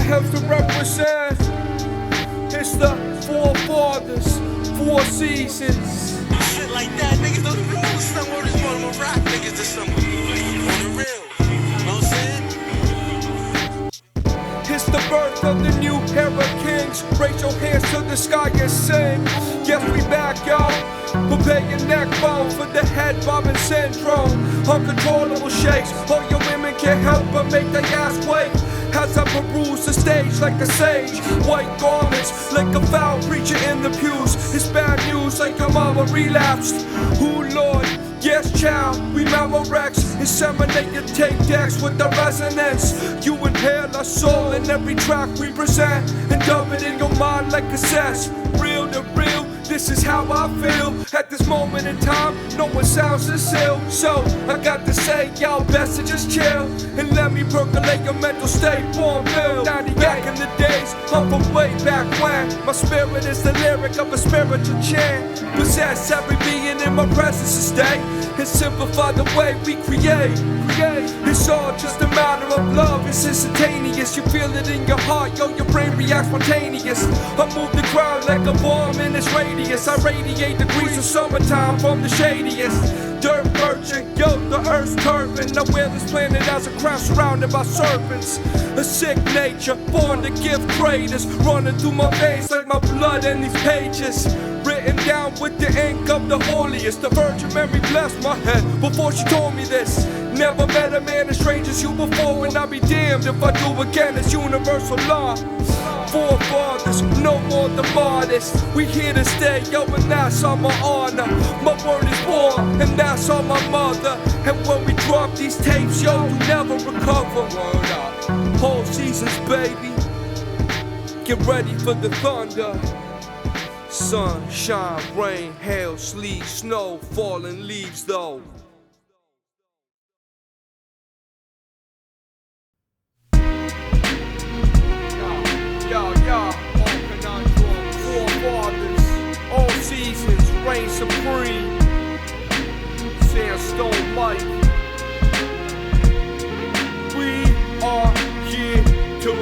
helps to represent. It's the forefathers, 4 seasons. Shit like that, niggas don't even know some of this one of my rock niggas this summer. On the real, you know what I'm saying? It's the birth of the new era kings. Raise your hands to the sky and sing. Yes, we back, y'all. Prepare your neck bone for the head bobbing syndrome. Uncontrollable shakes. All your women can't help but make their ass quake. As I peruse the stage like a sage. White garments like a foul preacher in the pews. It's bad news like your mama relapsed. Ooh Lord, yes child, we P.Wrecks. Inseminate your tape decks with the resonance. You inhale our soul in every track we present. And dub it in your mind like cassettes. Real to real, this is how I feel. At this moment in time, no one sounds this ill. So, I got to say, y'all best to just chill. And let me percolate your mental state for a bill. Back in the days, I'm from way back when. My spirit is the lyric of a spiritual chant. Possess every being in my presence to stay. And simplify the way we create. It's all just a matter of love, it's instantaneous. You feel it in your heart, yo, your brain reacts spontaneous. I move the crowd like a bomb in its radius. I radiate degrees of summertime from the shadiest. Dirt merchant, yo, the earth's turban. I wear this planet as a crown surrounded by serpents. A sick nature, born to give craters. Running through my veins like my blood in these pages. Written down with the ink of the holiest. The Virgin Mary blessed my head before she told me this. Never met a man as strange as you before, and I'll be damned if I do again. It's universal law. Forefathers, no more the modest. We here to stay, yo, and that's all my honor. My word is war, and that's all my mother. And when we drop these tapes, yo, you never recover. Word up. Whole seasons, baby. Get ready for the thunder. Sun, shine, rain, hail, sleet, snow, falling leaves though. All conundrum, forefathers, all seasons, reign supreme. Sandstone life. We are here to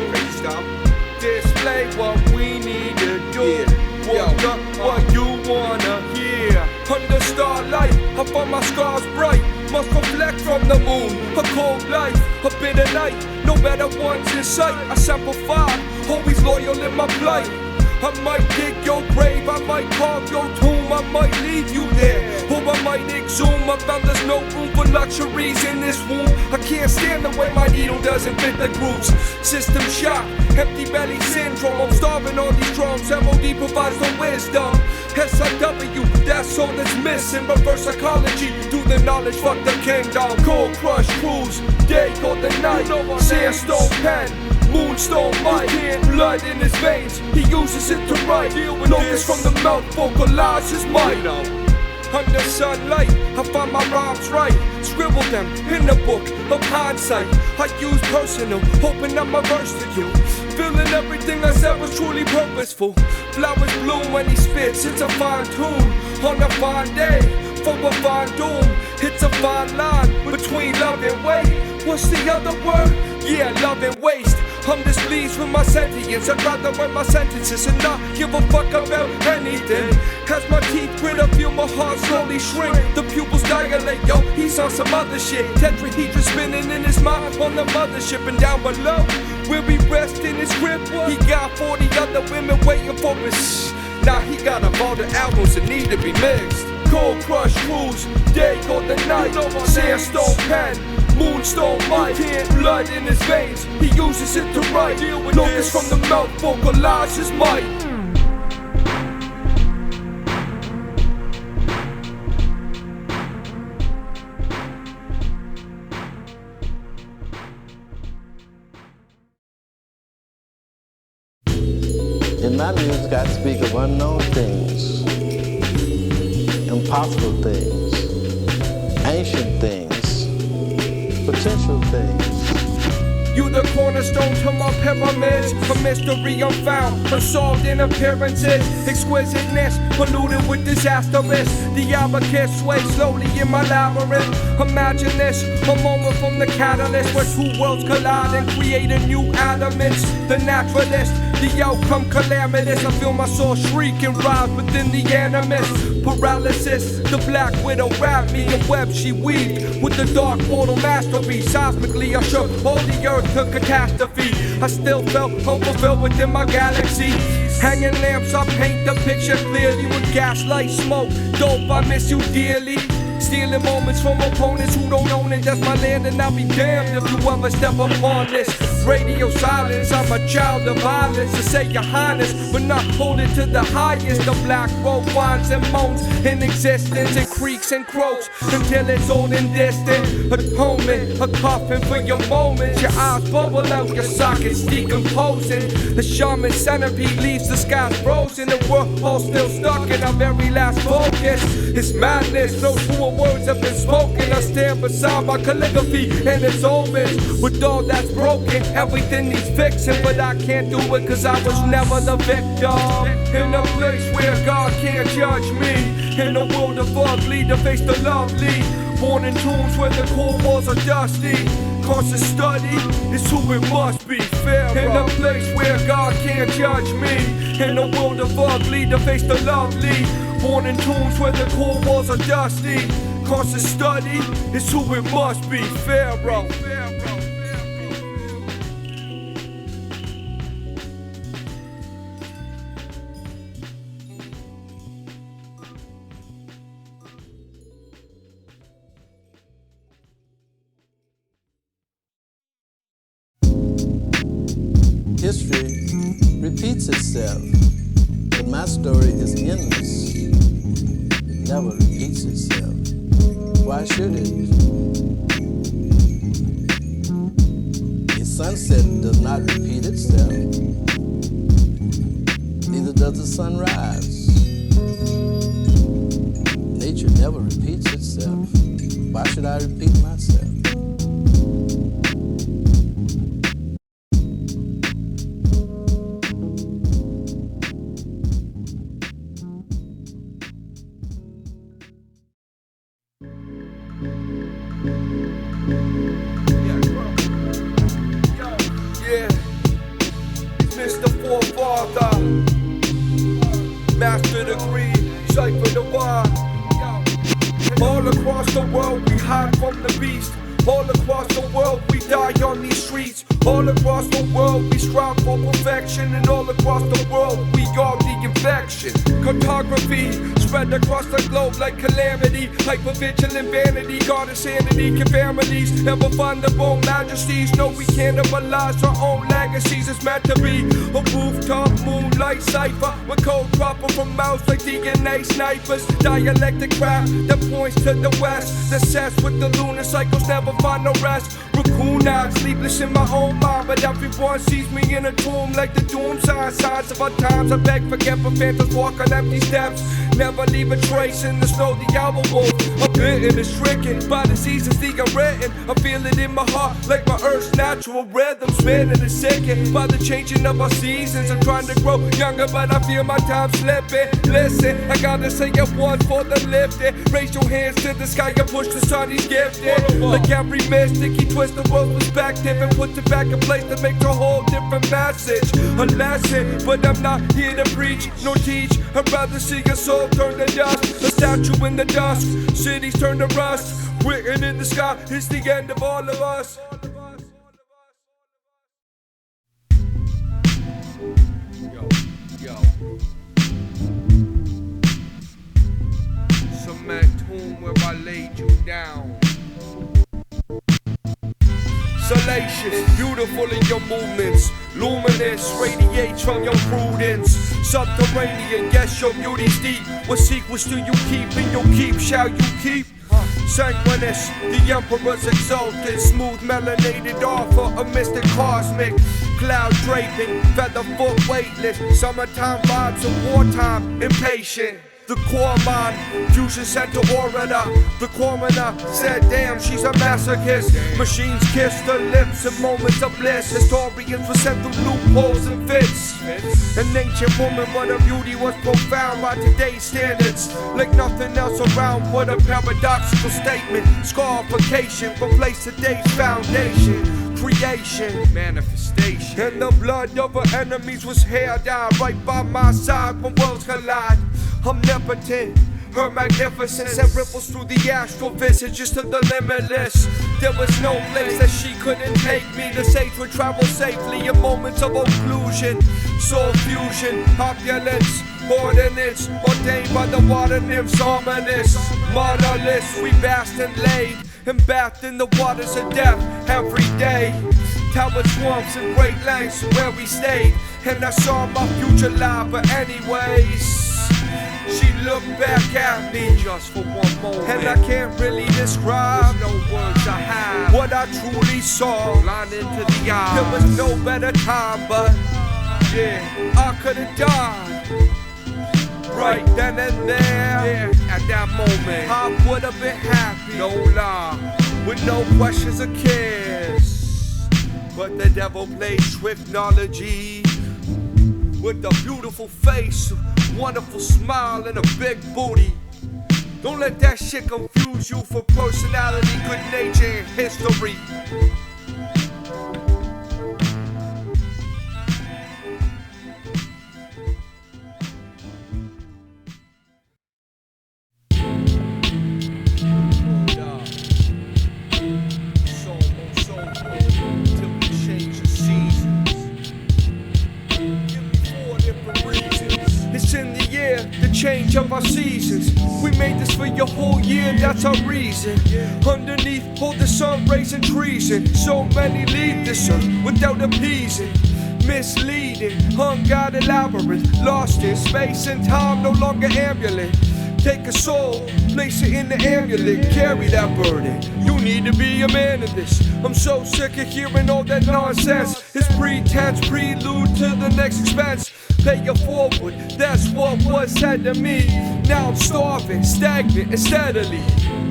display what we need to do. What you wanna hear. Under starlight, I find my scars bright. Must reflect from the moon. A cold life, a bitter night. No better ones in sight. I simplify, always loyal in my plight. I might dig your grave, I might carve your tomb, I might leave you there, or I might exhume. I found there's no room for luxuries in this womb. I can't stand the way my needle doesn't fit the grooves. System shock, empty belly syndrome. I'm starving on these drums. M.O.D provides the wisdom. SIW, that's all that's missing. Reverse psychology, do the knowledge, fuck the kingdom. Cold crush cruise, day called the night. Sandstone pen, moonstone mic. Blood in his veins, he uses it to write. Lotus from the mouth, vocalize his might. Under sunlight, I find my rhymes right. Scribble them in the book of hindsight. I use personal, hoping I'm a verse to you. Feeling everything I said was truly purposeful. Flowers bloom when he spits, it's a fine tune. On a fine day, for a fine doom. It's a fine line between love and weight. What's the other word? Yeah, love and waste. I'm displeased with my sentience. I'd rather write my sentences and not give a fuck about anything. As my teeth grit, I feel my heart slowly shrink. The pupils dilate, yo, he's on some other shit. Tetrahedron spinning in his mind on the mothership. And down below, where we rest in his grip, he got 40 other women waiting for us. Now he got a vault of albums that need to be mixed. Cold crush cruise, day called the night. Sandstone pen, moonstone mic. Blood in his veins, he uses it to write. Lotus from the mouth, vocalize his might. In my music, I speak of unknown things, impossible things, ancient things, potential things, You the cornerstone to my pyramids. A mystery unfound, unsolved in appearances. Exquisiteness, polluted with disaster risk. The abacus sways slowly in my labyrinth. Imagine this, a moment from the catalyst where two worlds collide and create a new elements. The naturalist, the outcome calamitous. I feel my soul shriek and rise within the animus. Paralysis, the black widow wrapped me in web she weaved with the dark portal masterpiece. Seismically I shook all the earth to catastrophe. I still felt unfulfilled within my galaxy. Hanging lamps, I paint the picture clearly with gaslight smoke. Dope, I miss you dearly. Stealing moments from opponents who don't own it. That's my land and I'll be damned if you ever step upon this. Radio silence, I'm a child of violence. To say your highness, but not hold it to the highest. The black robe whines and moans in existence. It creaks and croaks until it's old and distant. Atonement, a coffin for your moments. Your eyes bubble out, your sockets decomposing. The shaman centipede leaves the skies frozen. And we're all still stuck in our very last focus. It's madness, no truer words have been spoken. I stand beside my calligraphy and its omens. With all that's broken, everything needs fixing, but I can't do it cause I was never the victim. In a place where God can't judge me. In a world of ugly to face the lovely. Born in tombs where the cold walls are dusty. Constant study is who it must be. Pharaoh. In a place where God can't judge me. In a world of ugly to face the lovely. Born in tombs where the cold walls are dusty. Constant study is who it must be. Pharaoh. History repeats itself, but my story is endless. It never repeats itself. Why should it? A sunset does not repeat itself. Neither does the sunrise. Nature never repeats itself. Why should I repeat myself? Mr. Forefather, master degree, cipher the wine. All across the world we hide from the beast. All across the world we die on these streets. All across the world we strive for perfection. And all across the world we are the infection. Cartography spread across the globe like calamity. Hypervigilant vanity, God insanity. Can families ever find their own majesties? No, we cannibalize our own legacies. It's meant to be a rooftop moonlight cipher with code dropping from mouths like DNA snipers. Dialectic craft that points to the west. The sets with the lunar cycles never find no rest. Raccoon eyes, sleepless in my own mind, but everyone sees me in a tomb like the doom sign. Signs of our times, I beg, forget, but phantoms walk on empty steps. Never leave a trace in the snow, the owl wolf. I'm bitten and stricken by diseases, the unwritten. I feel it in my heart like my earth's natural rhythm. Spinning and sickened by the changing of our seasons. I'm trying to grow younger, but I feel my time slipping. Listen, I gotta say it once for the lifted. Raise your hands to the sky and push the sun, he's gifted. Like every mystic, he twists the world's perspective and puts it back in place to make a whole different message. A lesson, but I'm not here to preach nor teach. I'd rather see a soul turn to dust, a statue in the dusk, cities turn to rust. Written in the sky, it's the end of all of us. Cement tomb where I laid you down. Salacious, beautiful in your movements. Luminous, radiates from your prudence. Subterranean, yes, your beauty's deep. What secrets do you keep? And you'll keep, shall you keep? Sanguineous, the emperor's exalted. Smooth, melanated offer, a mystic cosmic. Cloud draping, feather foot weightless. Summertime vibes of wartime, impatient. The core mind, fusion center orator. The coroner said, damn, she's a masochist. Machines kiss the lips in moments of bliss. Historians were sent through loopholes and fits. An ancient woman, but her beauty was profound by today's standards. Like nothing else around, what a paradoxical statement. Scarification replaced today's foundation. Creation, manifestation. And the blood of her enemies was hair dyed right by my side when worlds collide. Omnipotent, her magnificence and ripples through the astral visages to the limitless. There was no place that she couldn't take me. The sage would travel safely in moments of occlusion. Soul fusion, opulence, ordinance, ordained by the water nymphs, ominous, motherless. We basked and laid and bathed in the waters of death every day. Tower swamps and great lengths where we stayed, and I saw my future lie. But anyways, she looked back at me just for one moment, and I can't really describe, no words I have, what I truly saw. Blind into the eye. There was no better time, but yeah, I could've died right then and there. Yeah, at that moment, I would've been happy, no lie, with no questions or cares. But the devil played tricknology with a beautiful face, wonderful smile, and a big booty. Don't let that shit confuse you for personality, good nature, and history. Change of our seasons. We made this for your whole year, that's our reason. Underneath all the sun rays and treason. So many leave this earth without appeasing. Misleading, unguided labyrinth. Lost in space and time, no longer ambulant. Take a soul, place it in the amulet. Carry that burden, you need to be a man of this. I'm so sick of hearing all that nonsense. It's pretense, prelude to the next expense. Pay it forward, that's what was said to me. Now I'm starving, stagnant and steadily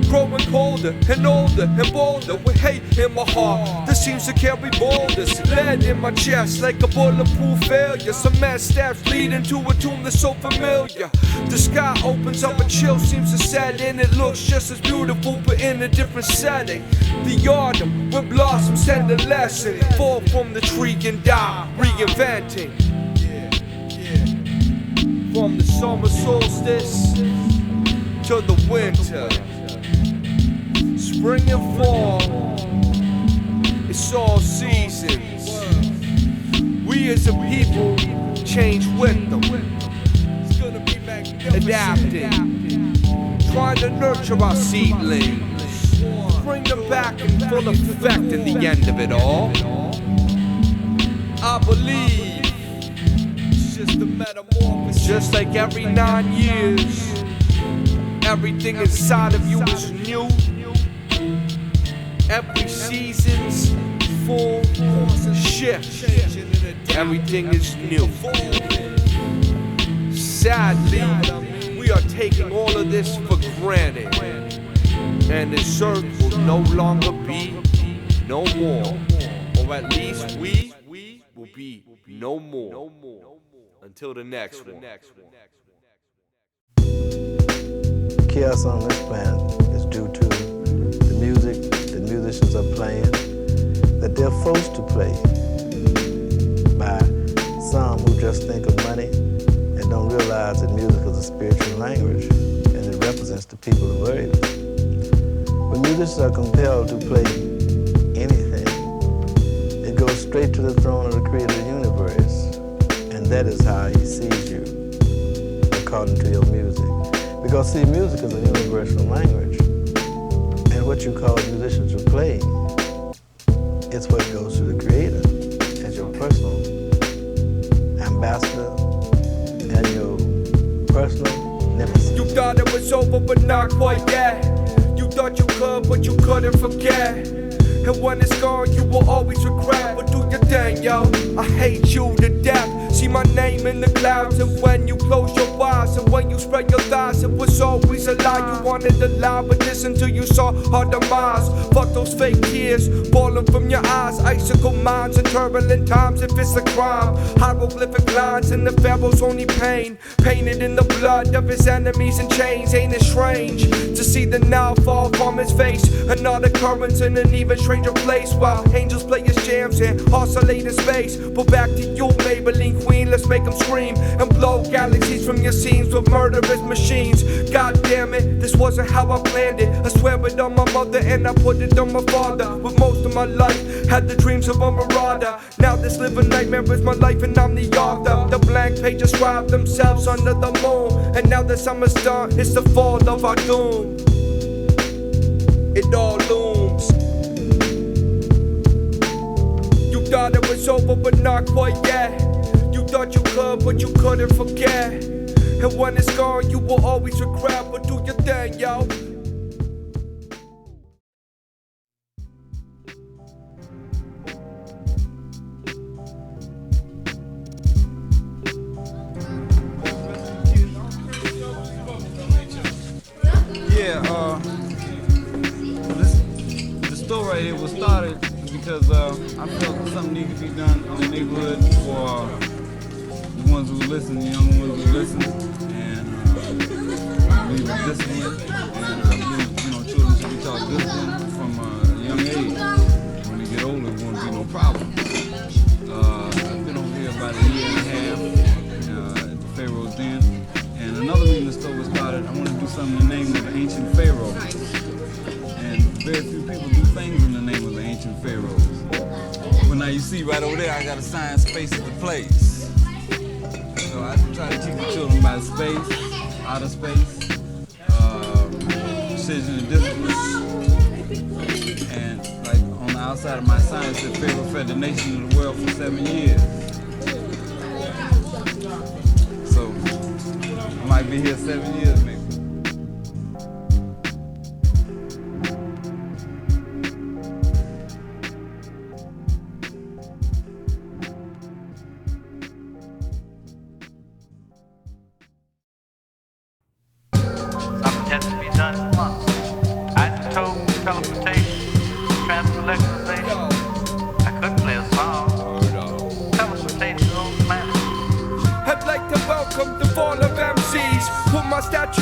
growing colder and older and bolder with hate in my heart that seems to carry boulders. Lead in my chest like a bulletproof failure. Cement stabs lead into a tomb that's so familiar. The sky opens up and chill seems to set in. It looks just as beautiful but in a different setting. The autumn with blossoms send a lesson. Fall from the tree and die, reinventing. From the summer solstice to the winter, spring and fall, it's all seasons. We as a people change with them, adapting, trying to nurture our seedlings, bring them back in full effect in the end of it all. I believe just the metamorphosis. Just like every 9 years, everything inside of you is new. Every season's full shift. Everything is new. Sadly, we are taking all of this for granted, and this earth will no longer be no more, or at least we will be no more. Until the next one. Chaos on this planet is due to the music that musicians are playing, that they're forced to play by some who just think of money and don't realize that music is a spiritual language and it represents the people of Earth. When musicians are compelled to play anything, it goes straight to the throne of the creator of the universe. And that is how he sees you, according to your music. Because see, music is a universal language. And what you call musicians to play, it's what goes to the creator as your personal ambassador and your personal nemesis. You thought it was over, but not quite yet. You thought you could, but you couldn't forget. And when it's gone, you will always regret. But do your thing, yo. I hate you to death. See my name in the clouds, and when you close your eyes, and when you spread your thighs, it was always a lie. You wanted to lie, but listen till you saw our demise. Fuck those fake tears falling from your eyes. Icicle minds in turbulent times. If it's a crime, hieroglyphic lines in the Pharaoh's only pain, painted in the blood of his enemies in chains. Ain't it strange to see the Nile fall from his face? Another occurrence in an even stranger place, while angels play his jams and oscillate in space. But back to you, Maybelline Queen, let's make them scream and blow galaxies from your scenes with murderous machines. God damn it, this wasn't how I planned it. I swear it on my mother and I put it on my father. With most of my life, had the dreams of a marauder. Now this living nightmare is my life and I'm the author. The blank pages scribe themselves under the moon, and now the summer's done, it's the fall of our doom. It all looms. You thought it was over, but not quite yet. You thought you could, but you couldn't forget. And when it's gone, you will always regret. But do your thing, yo. The store right here was started because I felt something needed to be done in the neighborhood for the ones who listen, the young ones who listen, and I believe in discipline, and I believe, children should be taught discipline from a young age. When they get older, it won't be no problem. I've been over here about a year and a half at the Pharaoh's Den, and another reason the store was started, I want to do something in the name of the ancient Pharaohs. And very few people do things in the name of the ancient pharaohs. But now you see right over there, I got assigned space at the place. So I try to teach the children about space, outer space, precision and discipline. And like on the outside of my sign, it said Pharaoh fed the nation of the world for 7 years. So I might be here 7 years maybe.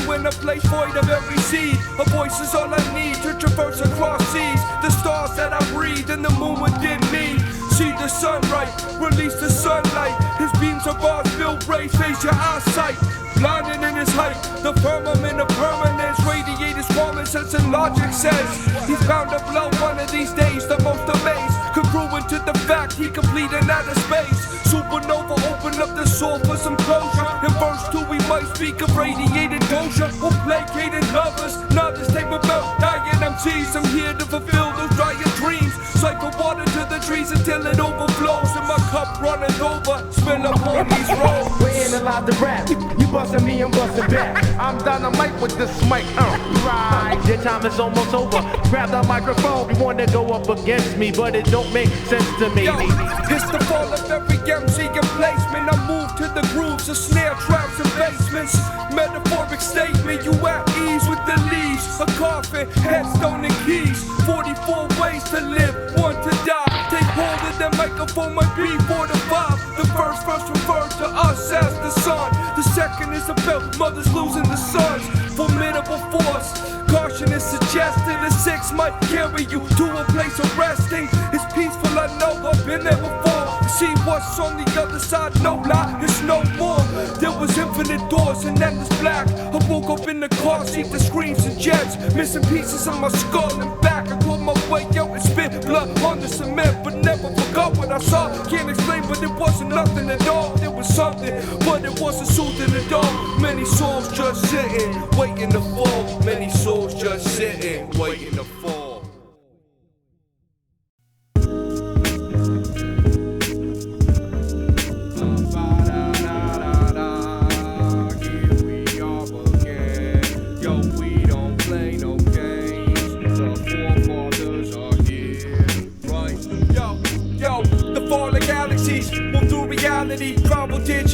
In a place void of every seed, a voice is all I need to traverse across seas. The stars that I breathe and the moon within me. See the sunlight, release the sunlight. His beams of bars build rays, face your eyesight. Blinding in his height, the firmament of permanence. Radiated common sense and logic says he's bound to blow one of these days. The most amazed, congruent to the fact he completed outer space. Supernova, open up the soul for some closure. In verse 2 we might speak of radiated doja or placated lovers. Not this type about dying MCs. I'm here to fulfill those drying dreams. Cycle water to the trees until it overflows. And my cup running over, spill up on these roads. We're analyze the rap. You bustin' me, I'm bustin' back. I'm dynamite with this mic. Right, your time is almost over. Grab the microphone. You wanna go up against me, but it don't make sense to me. Yo, it's the fall of every MC and placement. I move to the grooves of snare traps and basements. Metaphoric statement, you at ease with the leaves. A coffin, headstone and keys. 44 ways to live, one to die. Take hold of the microphone, might be 4 to 5. The first verse refers to us as the sun. The second is about mothers losing the sons. Formidable force, caution is suggested. A 6 might carry you to a place of resting. It's peaceful, I know, I've been there before. See what's on the other side, no lie, it's no more. There was infinite doors and endless black. I woke up in the car seat, the screams and jets. Missing pieces of my skull and back. I called my way out and spit blood on the cement, but never forgot what I saw. Can't explain, but it wasn't nothing at all. There was something, but it wasn't soothing at all. Many souls just sitting, waiting to fall. Many souls just sitting, waiting to fall.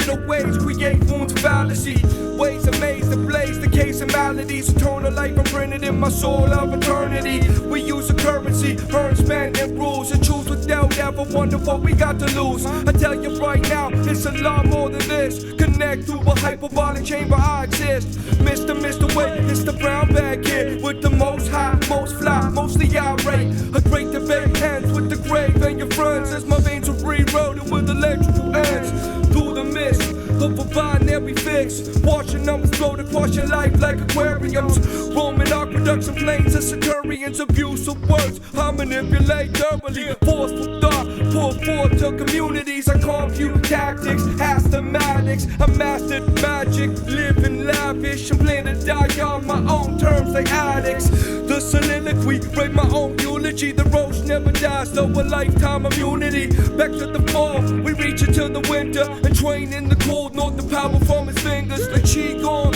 Subliminal ways create wounds of fallacy. Ways of maze, the blaze, the case of maladies. Eternal life imprinted in my soul of eternity. We use a currency, earn, spend, and rules. And choose without ever wonder what we got to lose. I tell you right now, it's a lot more than this. Connect through a hyperbolic chamber, I exist. Mr. Wait, it's the brown bag kid with the most high, most fly, mostly irate. A great debate ends with the grave and your friends as my veins are reloaded with electrical ends. Through the mist of a binary fix, watching numbers float across your life like aquariums. Roman aqueducts and planes of centurions, abuse of words I manipulate thoroughly. Forceful thought, pour forth to communities. I compute tactics, asthmatics. I mastered magic, living lavish. I'm playing to die on my own terms like addicts. The soliloquy, write my own eulogy. The roast never dies, though a lifetime immunity. Back to the fall, we reach into the winter and train in the cold north. The power from his fingers, the chi gone.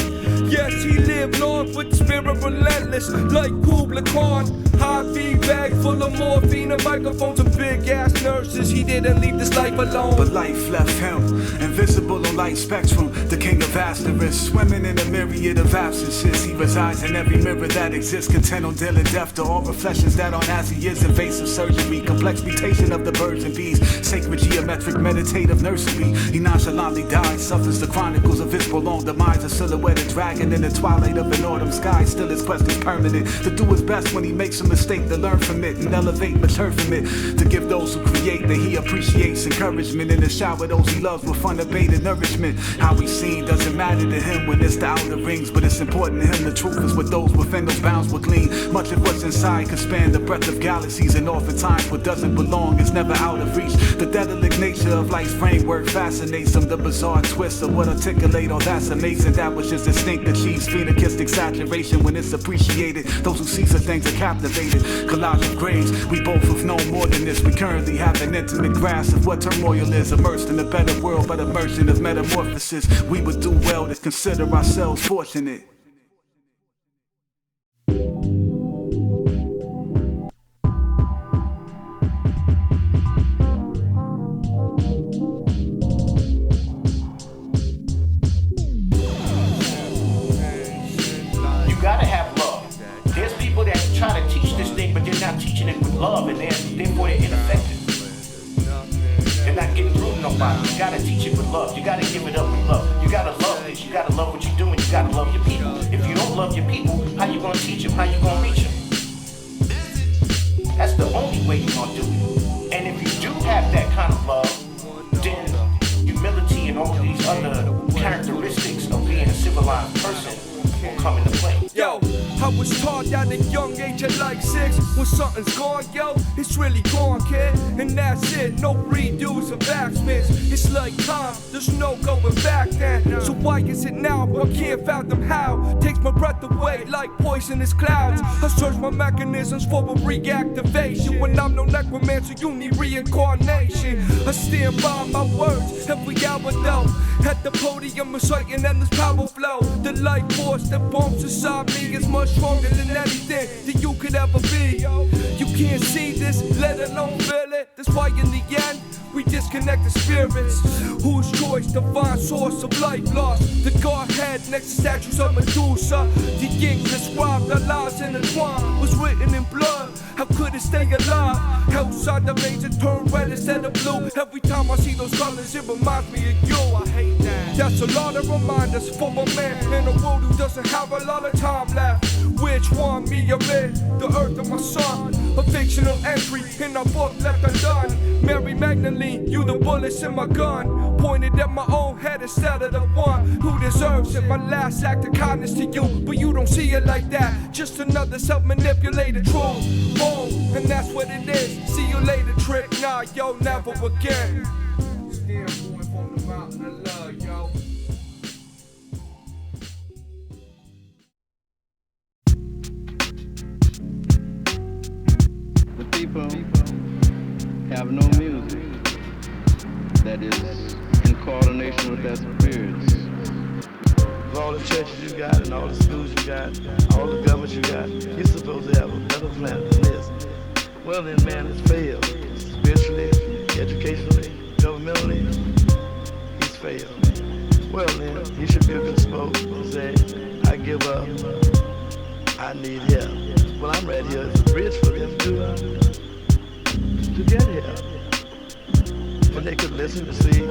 Yes, he lived long with the spirit relentless, like Kubla Khan. High V bag full of morphine and microphones and big ass nurses. He didn't leave this life alone, but life left him, invisible on light spectrum. The king of Asterisk, swimming in a myriad of absences. He resides in every mirror that exists, content on dealing death to all reflections that on as he is. Invasive surgery, complex mutation of the birds and bees. Sacred geometric meditative nursery. He nonchalantly dies, suffers the chronicles of his prolonged demise. A silhouetted dragon in the twilight of an autumn sky. Still his quest is permanent, to do his best when he makes a mistake, to learn from it and elevate, mature from it. To give those who create that he appreciates encouragement, and to shower those he loves with unabated nourishment. How he's seen doesn't matter to him when it's the outer rings, but it's important to him. The truth is what those within those bounds will glean. Much of what's inside can span the breadth of galaxies, and oftentimes what doesn't belong is never out of reach. The Daedalic nature of life's framework fascinates him. The bizarre twist of what articulate, oh that's amazing. That which is distinct achieves phenocystic saturation when it's appreciated. Those who see such things are captivated. Collage of graves, we both have known more than this. We currently have an intimate grasp of what turmoil is. Immersed in a better world, but immersion of metamorphosis. We would do well to consider ourselves fortunate. Love, and therefore they're ineffective. They're not getting through to nobody. You gotta teach it with love. You gotta give it up with love. You gotta love this. You gotta love what you're doing. You gotta love your people. If you don't love your people, how you gonna teach them? How you gonna reach them? That's the only way you're gonna do it. And if you do have that kind of love, then humility and all these other characteristics of being a civilized person will come into play. Yo, I was taught at a young age at like 6. When something's gone, yo, it's really gone, kid. And that's it, no redos or backspins. It's like time, there's no going back then. So why is it now? I can't fathom how. Takes my breath away like poisonous clouds. I search my mechanisms for a reactivation. When I'm no necromancer, you need reincarnation. I stand by my words every hour though. At the podium, reciting endless power flow. The life force that bumps inside me is much stronger than anything that you could ever be. You can't see this, let alone feel it. That's why in the end, we disconnect the spirits. Whose choice, divine source of life lost. The Godhead next to statues of Medusa. The ink described our lives intertwined. Was written in blood, how could it stay alive? Outside the veins it turn red instead of blue. Every time I see those colors it reminds me of you. I hate that. That's a lot of reminders for a man in a world who doesn't have a lot of time left. Which one, me or it? The earth or my son? A fictional entry in a book left undone. Mary Magdalene, you the bullets in my gun. Pointed at my own head instead of the one who deserves it. My last act of kindness to you, but you don't see it like that. Just another self-manipulated troll. Boom, and that's what it is. See you later, trick. Nah, yo, never again. Standpoint from the mountain of love, yo. The people have no music that is in coordination with their spirits. With all the churches you got and all the schools you got, all the governments you got, you're supposed to have a better planet than this. Well then, man, it's failed. Spiritually, educationally, governmentally, he's failed. Well then, he should be a good sport and say, I give up, I need help. Well, I'm right here as a bridge for them to get help. And they could listen to see,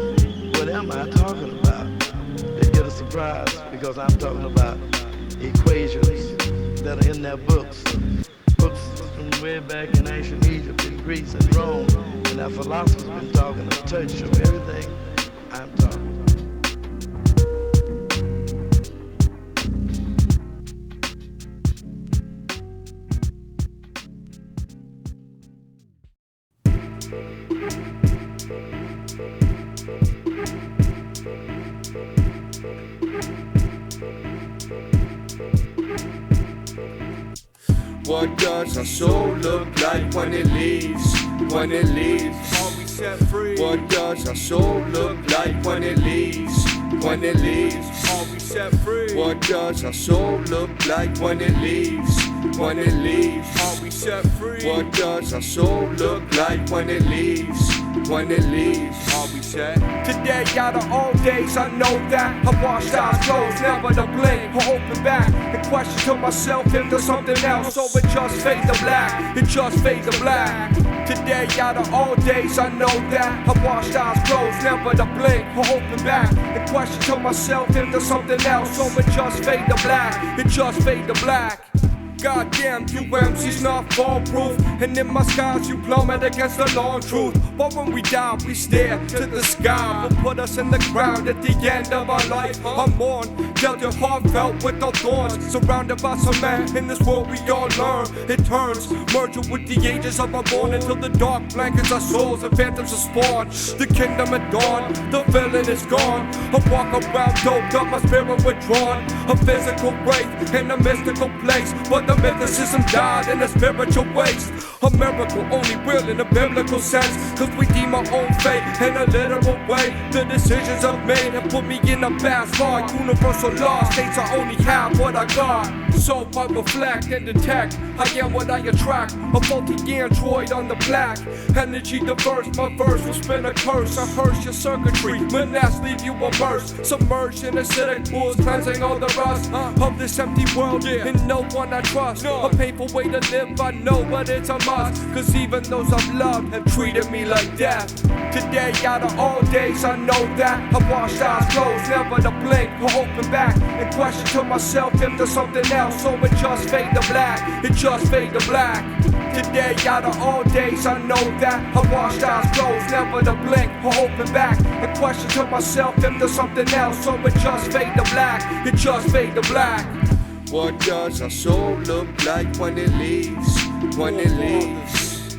what am I talking about? They get a surprise because I'm talking about equations that are in their books. Books from way back in ancient Egypt and Greece and Rome. And our philosophers been talking a touch of everything I'm talking about. What does our soul look like when it leaves? When it leaves? Are we set free? What does our soul look like when it leaves? When it leaves? Are we set free? What does our soul look like when it leaves? When it leaves? Are we set free? What does our soul look like when it leaves? When it leaves? Are we set? Today out of all days I know that I washed eyes closed, never to blink or open back and question to myself if there's something else. So it just fade to black, it just fade to black. Today out of all days I know that I washed eyes closed, never to blink or open back and question to myself if there's something else. So it just fade to black, it just fade to black. Goddamn, you MCs not foolproof, and in my skies you plummet against the long truth. But when we die, we stare to the sky. Will put us in the ground at the end of our life. I'm mourn, dealt your heartfelt with the thorns. Surrounded by some man in this world we all learn. It turns, merging with the ages of our born until the dark blankets our souls and phantoms are spawned. The kingdom at dawn, the villain is gone. I walk around doped up, my spirit withdrawn. A physical wraith in a mystical place, but the mythicism died in a spiritual waste. A miracle only real in a biblical sense, cause we deem our own fate in a literal way. The decisions I've made have put me in a fast line. Universal law states I only have what I got. So I reflect and detect, I am what I attract. A faulty android on the black. Energy diverse, my verse will spin a curse. I hearse your circuitry, menace leave you immersed. Submerged in acidic pools, cleansing all the rust of this empty world, and no one I trust. A painful way to live, I know, but it's a must. Cause even those I've loved have treated me like death. Today out of all days I know that I washed eyes closed, never to blink or open back and question to myself if there's something else. So it just fade to black, it just fade to black. Today out of all days I know that I washed eyes closed, never to blink or open back and question to myself if there's something else. So it just fade to black, it just fade to black. What does our soul look like when it leaves? When it leaves?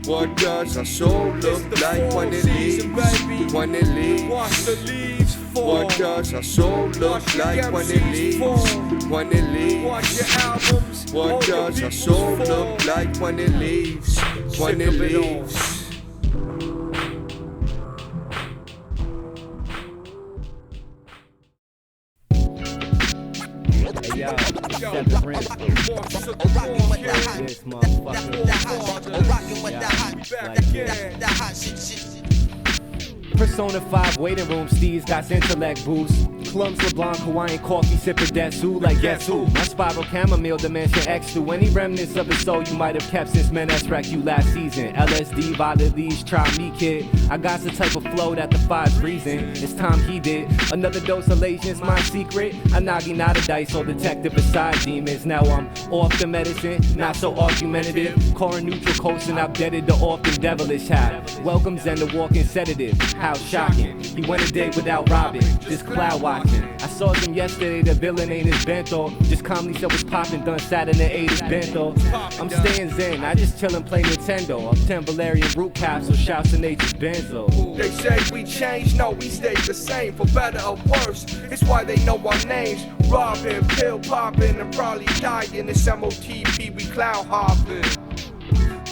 What does our soul look like when it leaves? When it leaves? What does our soul look like when it leaves? When it leaves? What does our soul look like when it leaves? When it leaves? Yo, set the brand. This motherfucker. Persona 5 waiting room, Steve's got intellect boost. Clumps LeBlanc, Hawaiian coffee, sipping Detsu like guess who? My spiral chamomile dimension X to any remnants of his soul you might have kept since men wrecked you last season. LSD, violet leaves, try me kid. I got the type of flow that defies reason. It's time he did. Another dose of laziness, my secret. A.i.n.g.e, not a dice or detective beside demons. Now I'm off the medicine, not so argumentative. Core neutral coasting, I've deaded the often devilish hat. Welcome Zen, the walking sedative. How shocking. He went a day without robbing, just cloud watching. I saw them yesterday, the villain ain't his bento. Just calmly said what's poppin', done Saturday 8 is bento. I'm staying zen, I just chillin', play Nintendo. I'm 10 Valerian root capsule, shouts to nature's benzo. They say we change, no, we stay the same, for better or worse. It's why they know our names. Robbing, pill popping, and probably dying. It's M.O.D, we cloud hopping.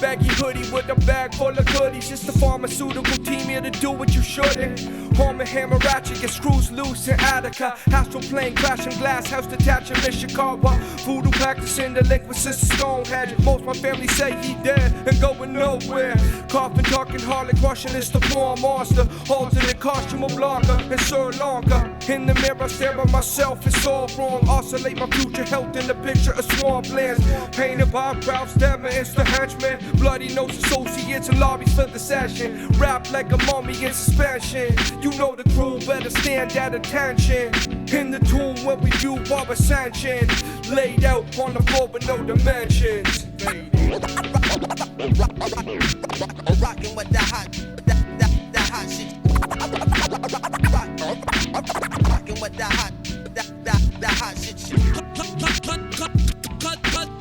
Baggy hoodie with a bag full of goodies. It's the pharmaceutical team here to do what you shouldn't. Arm and hammer ratchet, get screws loose in Attica. Astral plane, crashing glass, house detaching in Chicago. Voodoo practicing, delinquent sister Stonehenge. Most my family say he dead and going nowhere. Coughing, talking, harlot, crushing, it's the form monster. Alternate costume of Blanca and Sri Lanka. In the mirror, stare at myself, it's all wrong. Oscillate my future health in the picture of swamplands. Painted by Ralph Stammer, it's the henchman. Bloody nose associates and lobbies for the session. Rap like a mummy in suspension. You know the crew better stand at attention. In the tomb when we view our ascension. Laid out on the floor with no dimensions. Rockin' with that hot shit. Rockin' with that hot shit.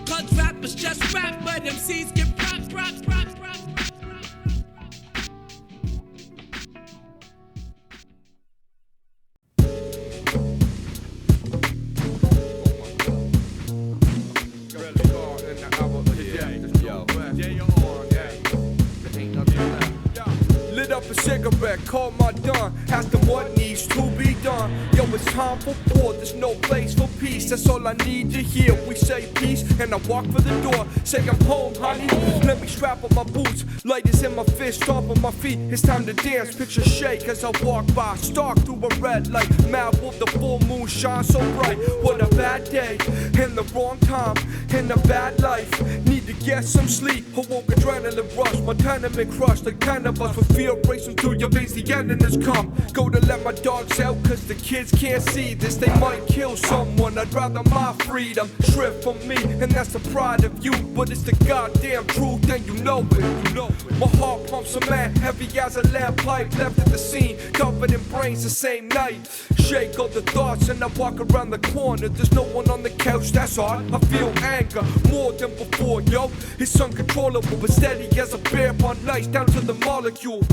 Cut rappers just rap, but MCs get props. Lit up a cigarette, call my done. Ask them what needs to be done. Yo, it's time for war, there's no place for peace. That's all I need to hear. We say peace, and I walk for the door. Say I'm home, honey. Let me strap on my boots. Light is in my fist, stomp on my feet. It's time to dance, picture shake as I walk by. Stalk through a red light. Mad wolf, the full moon shines so bright. What a bad day, in the wrong time, in a bad life. Need to get some sleep. Awoke adrenaline rush, my tenement crushed. The kind of us with fear racing through your veins. The end has come. Go to let my dogs out, cause the kids can't see this. They might kill someone. I'd rather my freedom stripped from me, and that's the pride of you. But it's the goddamn truth, and you know it. My heart pumps a man, heavy as a lamp pipe. Left at the scene, covered in brains the same night. Shake all the thoughts, and I walk around the corner. There's no one on the couch, that's odd. I feel anger more than before, yo. It's uncontrollable, but steady as a bear on ice down to the molecule.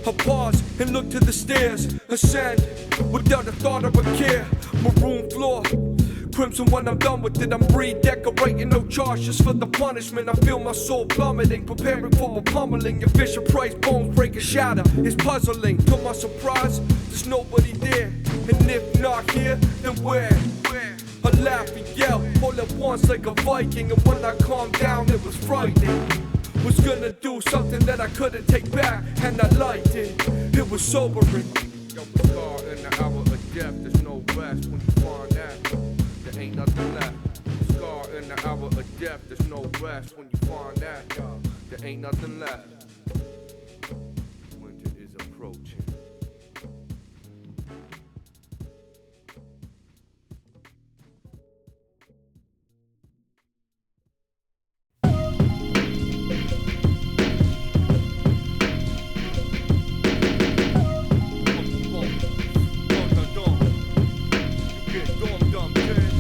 I pause and look to the stairs, ascend without a thought or a care. Maroon floor, crimson when I'm done with it. I'm redecorating, no charges for the punishment. I feel my soul plummeting, preparing for a pummeling. Your Fisher Price bones break and shatter. It's puzzling. To my surprise, there's nobody there. And if not here, then where? I laugh and yell all at once like a Viking. And when I calmed down, it was frightening. Was gonna do something that I couldn't take back, and I liked it. It was sobering. Yo, scar in the hour of death, there's no rest when you find that. There ain't nothing left. Scar in the hour of death, there's no rest when you find that. There ain't nothing left. Winter is approaching.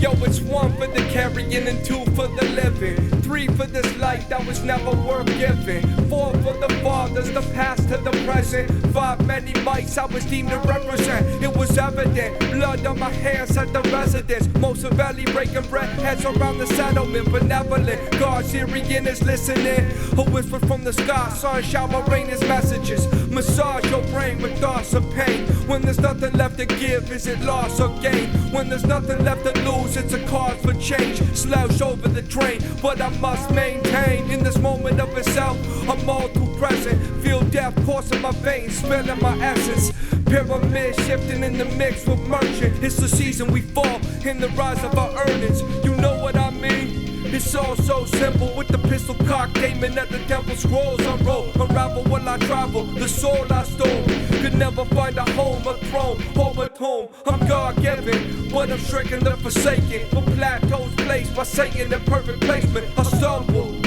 Yo, it's one for the carrying and two for the living. 3 for this life that was never worth giving. 4 for the fathers, the past to the present. 5 many mics I was deemed to represent. It was evident, blood on my hands at the residence. Most of valley breaking bread, heads around the settlement. Benevolent, God Syrian is listening. A whisper from the sky, sun shower rain is messages. Massage your brain with thoughts of pain. When there's nothing left to give, is it loss or gain? When there's nothing left to lose, it's a cause for change. Slouch over the drain, but I must maintain. In this moment of itself, I'm all too present. Feel death coursing my veins, spilling my essence. Pyramid shifting in the mix with merchant. It's the season we fall in the rise of our earnings. You know what I mean? It's all so simple with the pistol cocked, aiming at the devil's scrolls. Unroll, unravel while I travel. The soul I stole could never find a home, a throne, or a tomb. I'm God-given, but I'm stricken the forsaken. For plateaus placed by Satan in perfect placement. I stumble.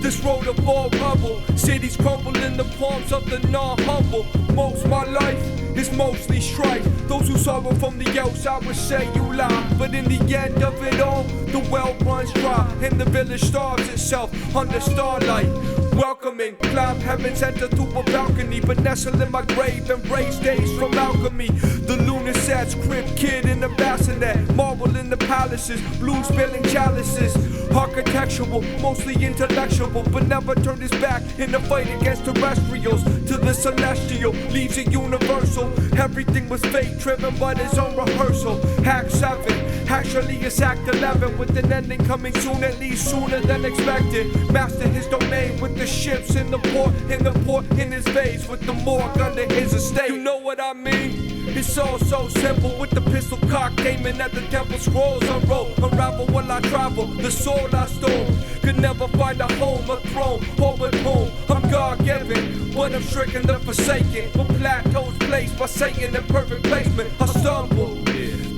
This road of all rubble, cities crumble in the palms of the non-humble. Most my life is mostly strife. Those who sorrow from the outside would say you lie, but in the end of it all, the well runs dry, and the village starves itself under starlight. Welcoming, climb heavens, enter through a balcony, but nestle in my grave and raise days from alchemy. The lunatic's crib kid in the bassinet, marble in the palaces, blue spilling chalices. Harken architectural, mostly intellectual, but never turned his back in the fight against terrestrials. To the celestial, leaves it universal. Everything was fate driven by his own rehearsal. Act 7, actually it's Act 11, with an ending coming soon, at least sooner than expected. Master his domain with the ships in the port in his vase, with the morgue under his estate. You know what I mean? It's all so simple, with the pistol cocked, aiming at the temple scrolls unroll. Unravel while I travel, the soul I stole. Could never find a home, a throne, or a home. I'm God-given, but I'm stricken the forsaken. For plateaus placed by Satan in perfect placement, I stumble.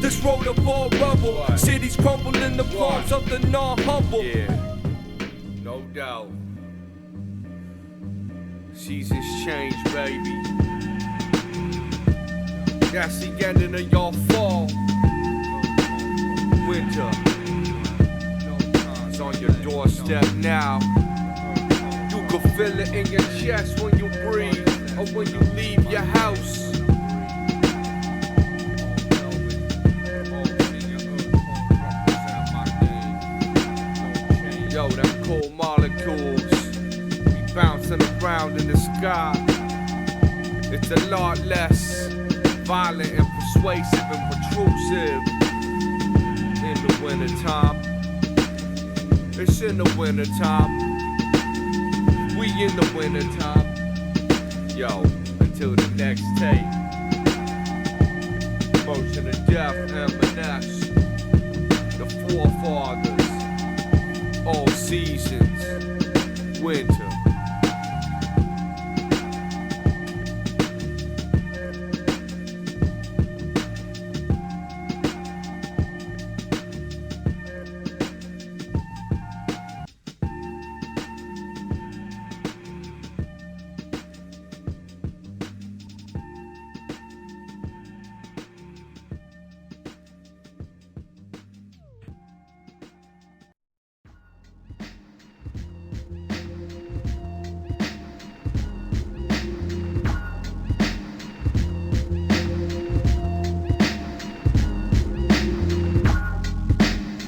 This road of all rubble, cities crumble in the palms of the non-humble. Yeah, no doubt. Seasons change, baby. That's the ending of your fall. Winter, it's on your doorstep now. You can feel it in your chest when you breathe, or when you leave your house. Yo, them cold molecules be bouncing around in the sky. It's a lot less violent and persuasive and protrusive in the wintertime. It's in the wintertime. We in the wintertime. Yo, until the next tape. Motion of Death, M.O.D, the forefathers. All seasons, winter.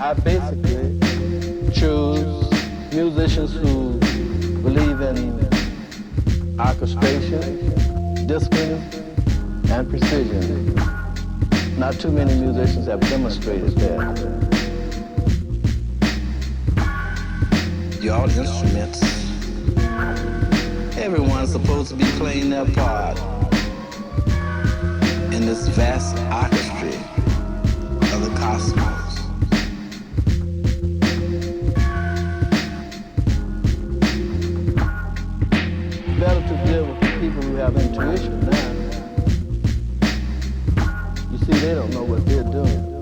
I basically choose musicians who believe in orchestration, discipline, and precision. Not too many musicians have demonstrated that. Y'all instruments, everyone's supposed to be playing their part in this vast orchestra of the cosmos. Better to deal with people who have intuition now. You see, they don't know what they're doing.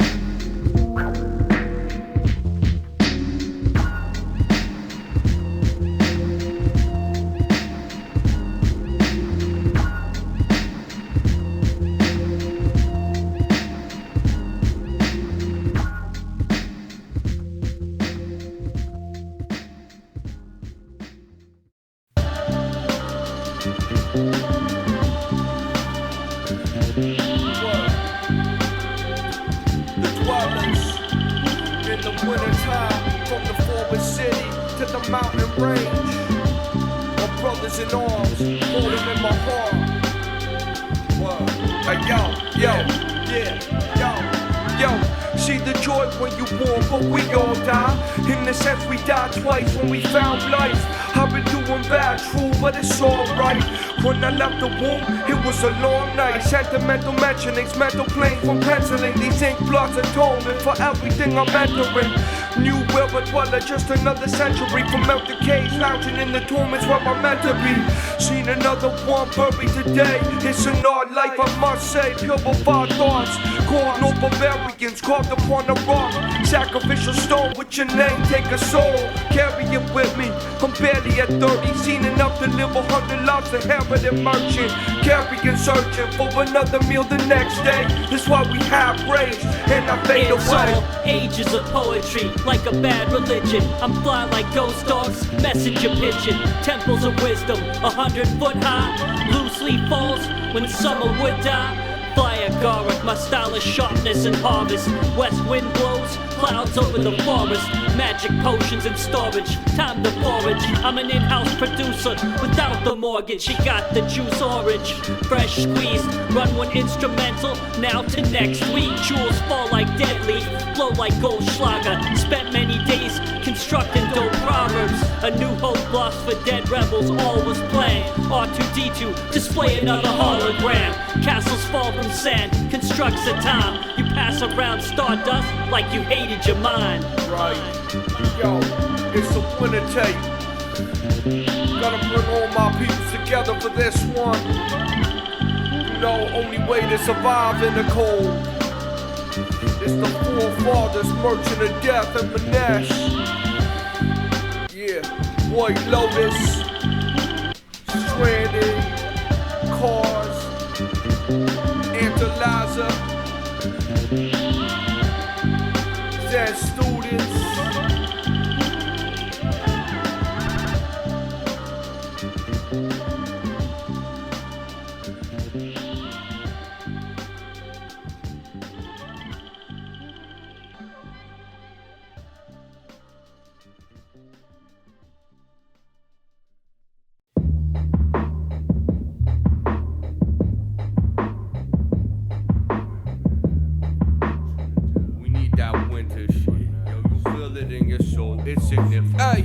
Twice when we found life, I've been doing bad, true, but it's alright. When I left the womb, it was a long night. Sentimental mentionings, mental planes from penciling. These ink blots atonement for everything I'm entering. New river dweller, just another century. From melted cage, lounging in the tomb is where I'm meant to be. Seen another one buried today. It's an odd life, I must say. Purified thoughts, called no barbarians, carved upon a rock. Sacrificial stone with your name, take a soul. Carry it with me, I'm barely at 30. Seen enough to live 100 lives to inherit a merchant. Carrying, searching for another meal the next day. That's why we have rage, and I fade it's away. All ages of poetry, like a bad religion. I'm fly like ghost dogs, messenger pigeon. Temples of wisdom, 100 foot high. Loosely falls when summer would die. Fly agaric, my style is sharpness and harvest. West wind blows, clouds over the forest. Magic potions in storage, time to forage. I'm an in-house producer without the mortgage. She got the juice orange, fresh squeezed. Run one instrumental, now to next week. Jewels fall like dead leaf, flow like Goldschlager. Spent many days constructing dope proverbs. A new hope lost for dead rebels, all was planned. R2-D2, display another hologram. Castles fall from sand, constructs a time. You pass around stardust like you hated your mind. Right. Yo, it's a winner tape. Gotta bring all my peoples together for this one. You know, only way to survive in the cold. It's the 4 Fathers, Merchant of Death, and Manesh. Yeah, White Lotus, Stranded, Kauz, Antahlyzah, Zen Students. Hey,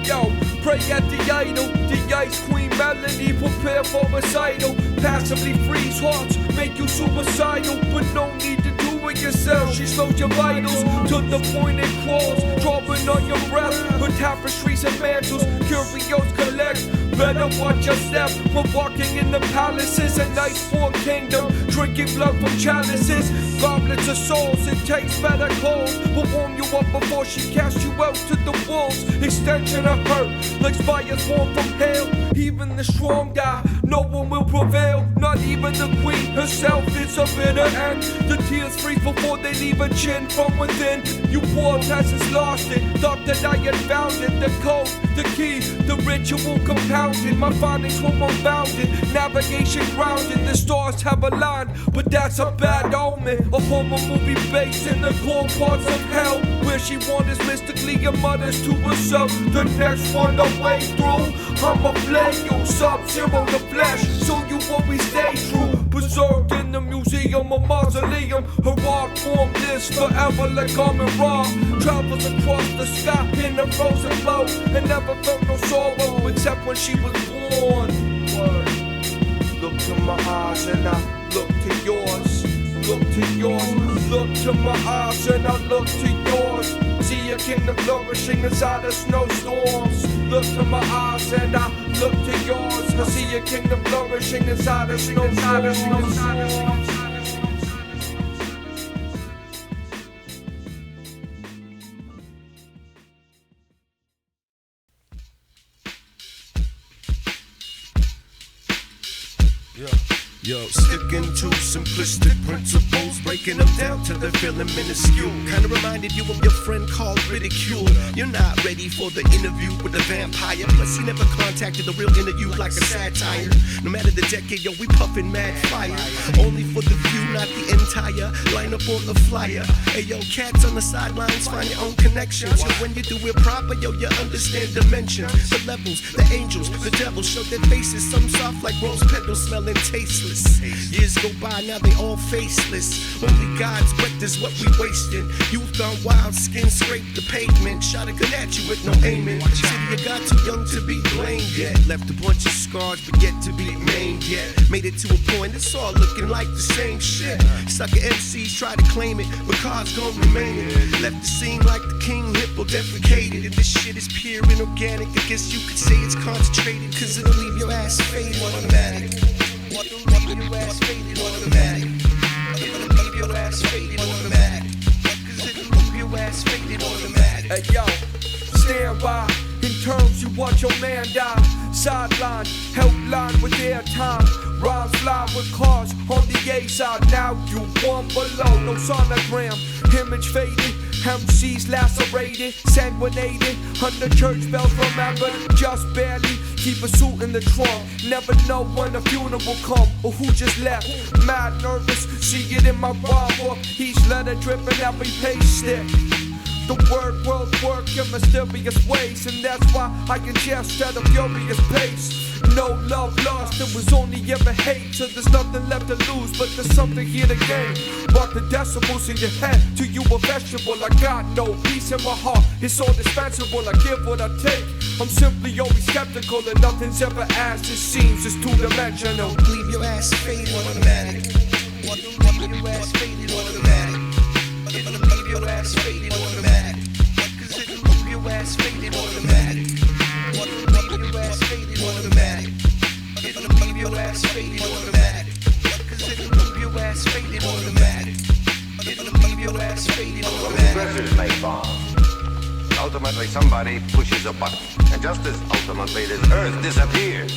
yo, pray at the idol, the ice queen melody, prepare for recital. Passively freeze hearts, make you suicidal, but no need to do it yourself. She slows your vitals to the point it crawls, drawing on your breath. With tapestries and mantles, curios collect. Better watch your step when walking in the palaces. A night for kingdom, drinking blood from chalices. Goblets of souls, it tastes better cold. Will warm you up before she casts you out to the wolves. Extension of her, like spires born from hell. Even the strong die, no one will prevail. Not even the queen herself, it's a bitter end. The tears freeze before they leave a chin from within. You poor peasants lost it, thought that I had found it. The code, the key, the ritual compounded. My findings were unbounded, navigation grounded. The stars have aligned, but that's a bad omen. A horror movie based in the core parts of hell, where she wanders mystically and mutters to herself. The next one the way through, I'ma play you Sub-Zero the flesh, so you always stay true. Preserved in the museum or mausoleum, her art form lives forever like Armin Ra. Travels across the sky in a frozen flow, and never felt no sorrow except when she was born. Word. Look to my eyes and I look to yours. Look to yours, look to my eyes and I look to yours. See a kingdom flourishing inside of snowstorms. Look to my eyes and I look to yours. I see a kingdom flourishing inside of snowstorms. Yo, sticking to simplistic principles, breaking them down to the feeling minuscule. Kinda reminded you of your friend called Ridicule. You're not ready for the interview with the vampire. Plus he never contacted the real interview like a satire. No matter the decade, yo, we puffin' mad fire. Only for the few, not the entire. Line up on the flyer. Hey yo, cats on the sidelines, find your own connections. Yo, when you do it proper, yo, you understand dimensions. The levels, the angels, the devils show their faces. Some soft like rose petals, smelling tasteless. Years go by, now they all faceless. Only God's breath is what we wasting. Youth gone wild, skin scraped the pavement. Shot a gun at you with no aiming. City you got too young to be blamed yet. Left a bunch of scars, but yet to be maimed yet. Made it to a point, it's all looking like the same shit. Sucker MCs try to claim it, but cars gon' remain it. Left the scene like the king hippo defecated. And this shit is pure and organic. I guess you could say it's concentrated, cause it'll leave your ass faded. Automatic. Leave your ass faded automatic. Leave your ass faded automatic. Cause it'll leave your ass faded automatic. Hey yo, stand by. In terms, you watch your man die. Sideline, helpline with airtime. Rhymes fly with cars on the A side. Now you one below, no sonogram. Image faded. MCs lacerated, sanguinated. Under church bells, remember, just barely. Keep a suit in the trunk. Never know when a funeral come or who just left. Mad nervous, see it in my rhyme book. Each letter dripping every page stick. The word world work in mysterious ways, and that's why I ingest at a furious pace. No love lost, it was only ever hate. So there's nothing left to lose, but there's something here to gain. Mark the decibels in your head, to you a vegetable. I got no peace in my heart, it's all dispensable. I give what I take, I'm simply always skeptical. And nothing's ever as it seems, it's two-dimensional. Leave your ass faded automatic. Leave your ass faded automatic. Leave your ass faded automatic. Leave your ass faded automatic. Leave your ass faded automatic. Leave your ass faded automatic. Leave your ass faded automatic. Leave your ass faded automatic. Pressures make bombs. Ultimately, somebody pushes a button, and just as ultimately, this Earth disappears.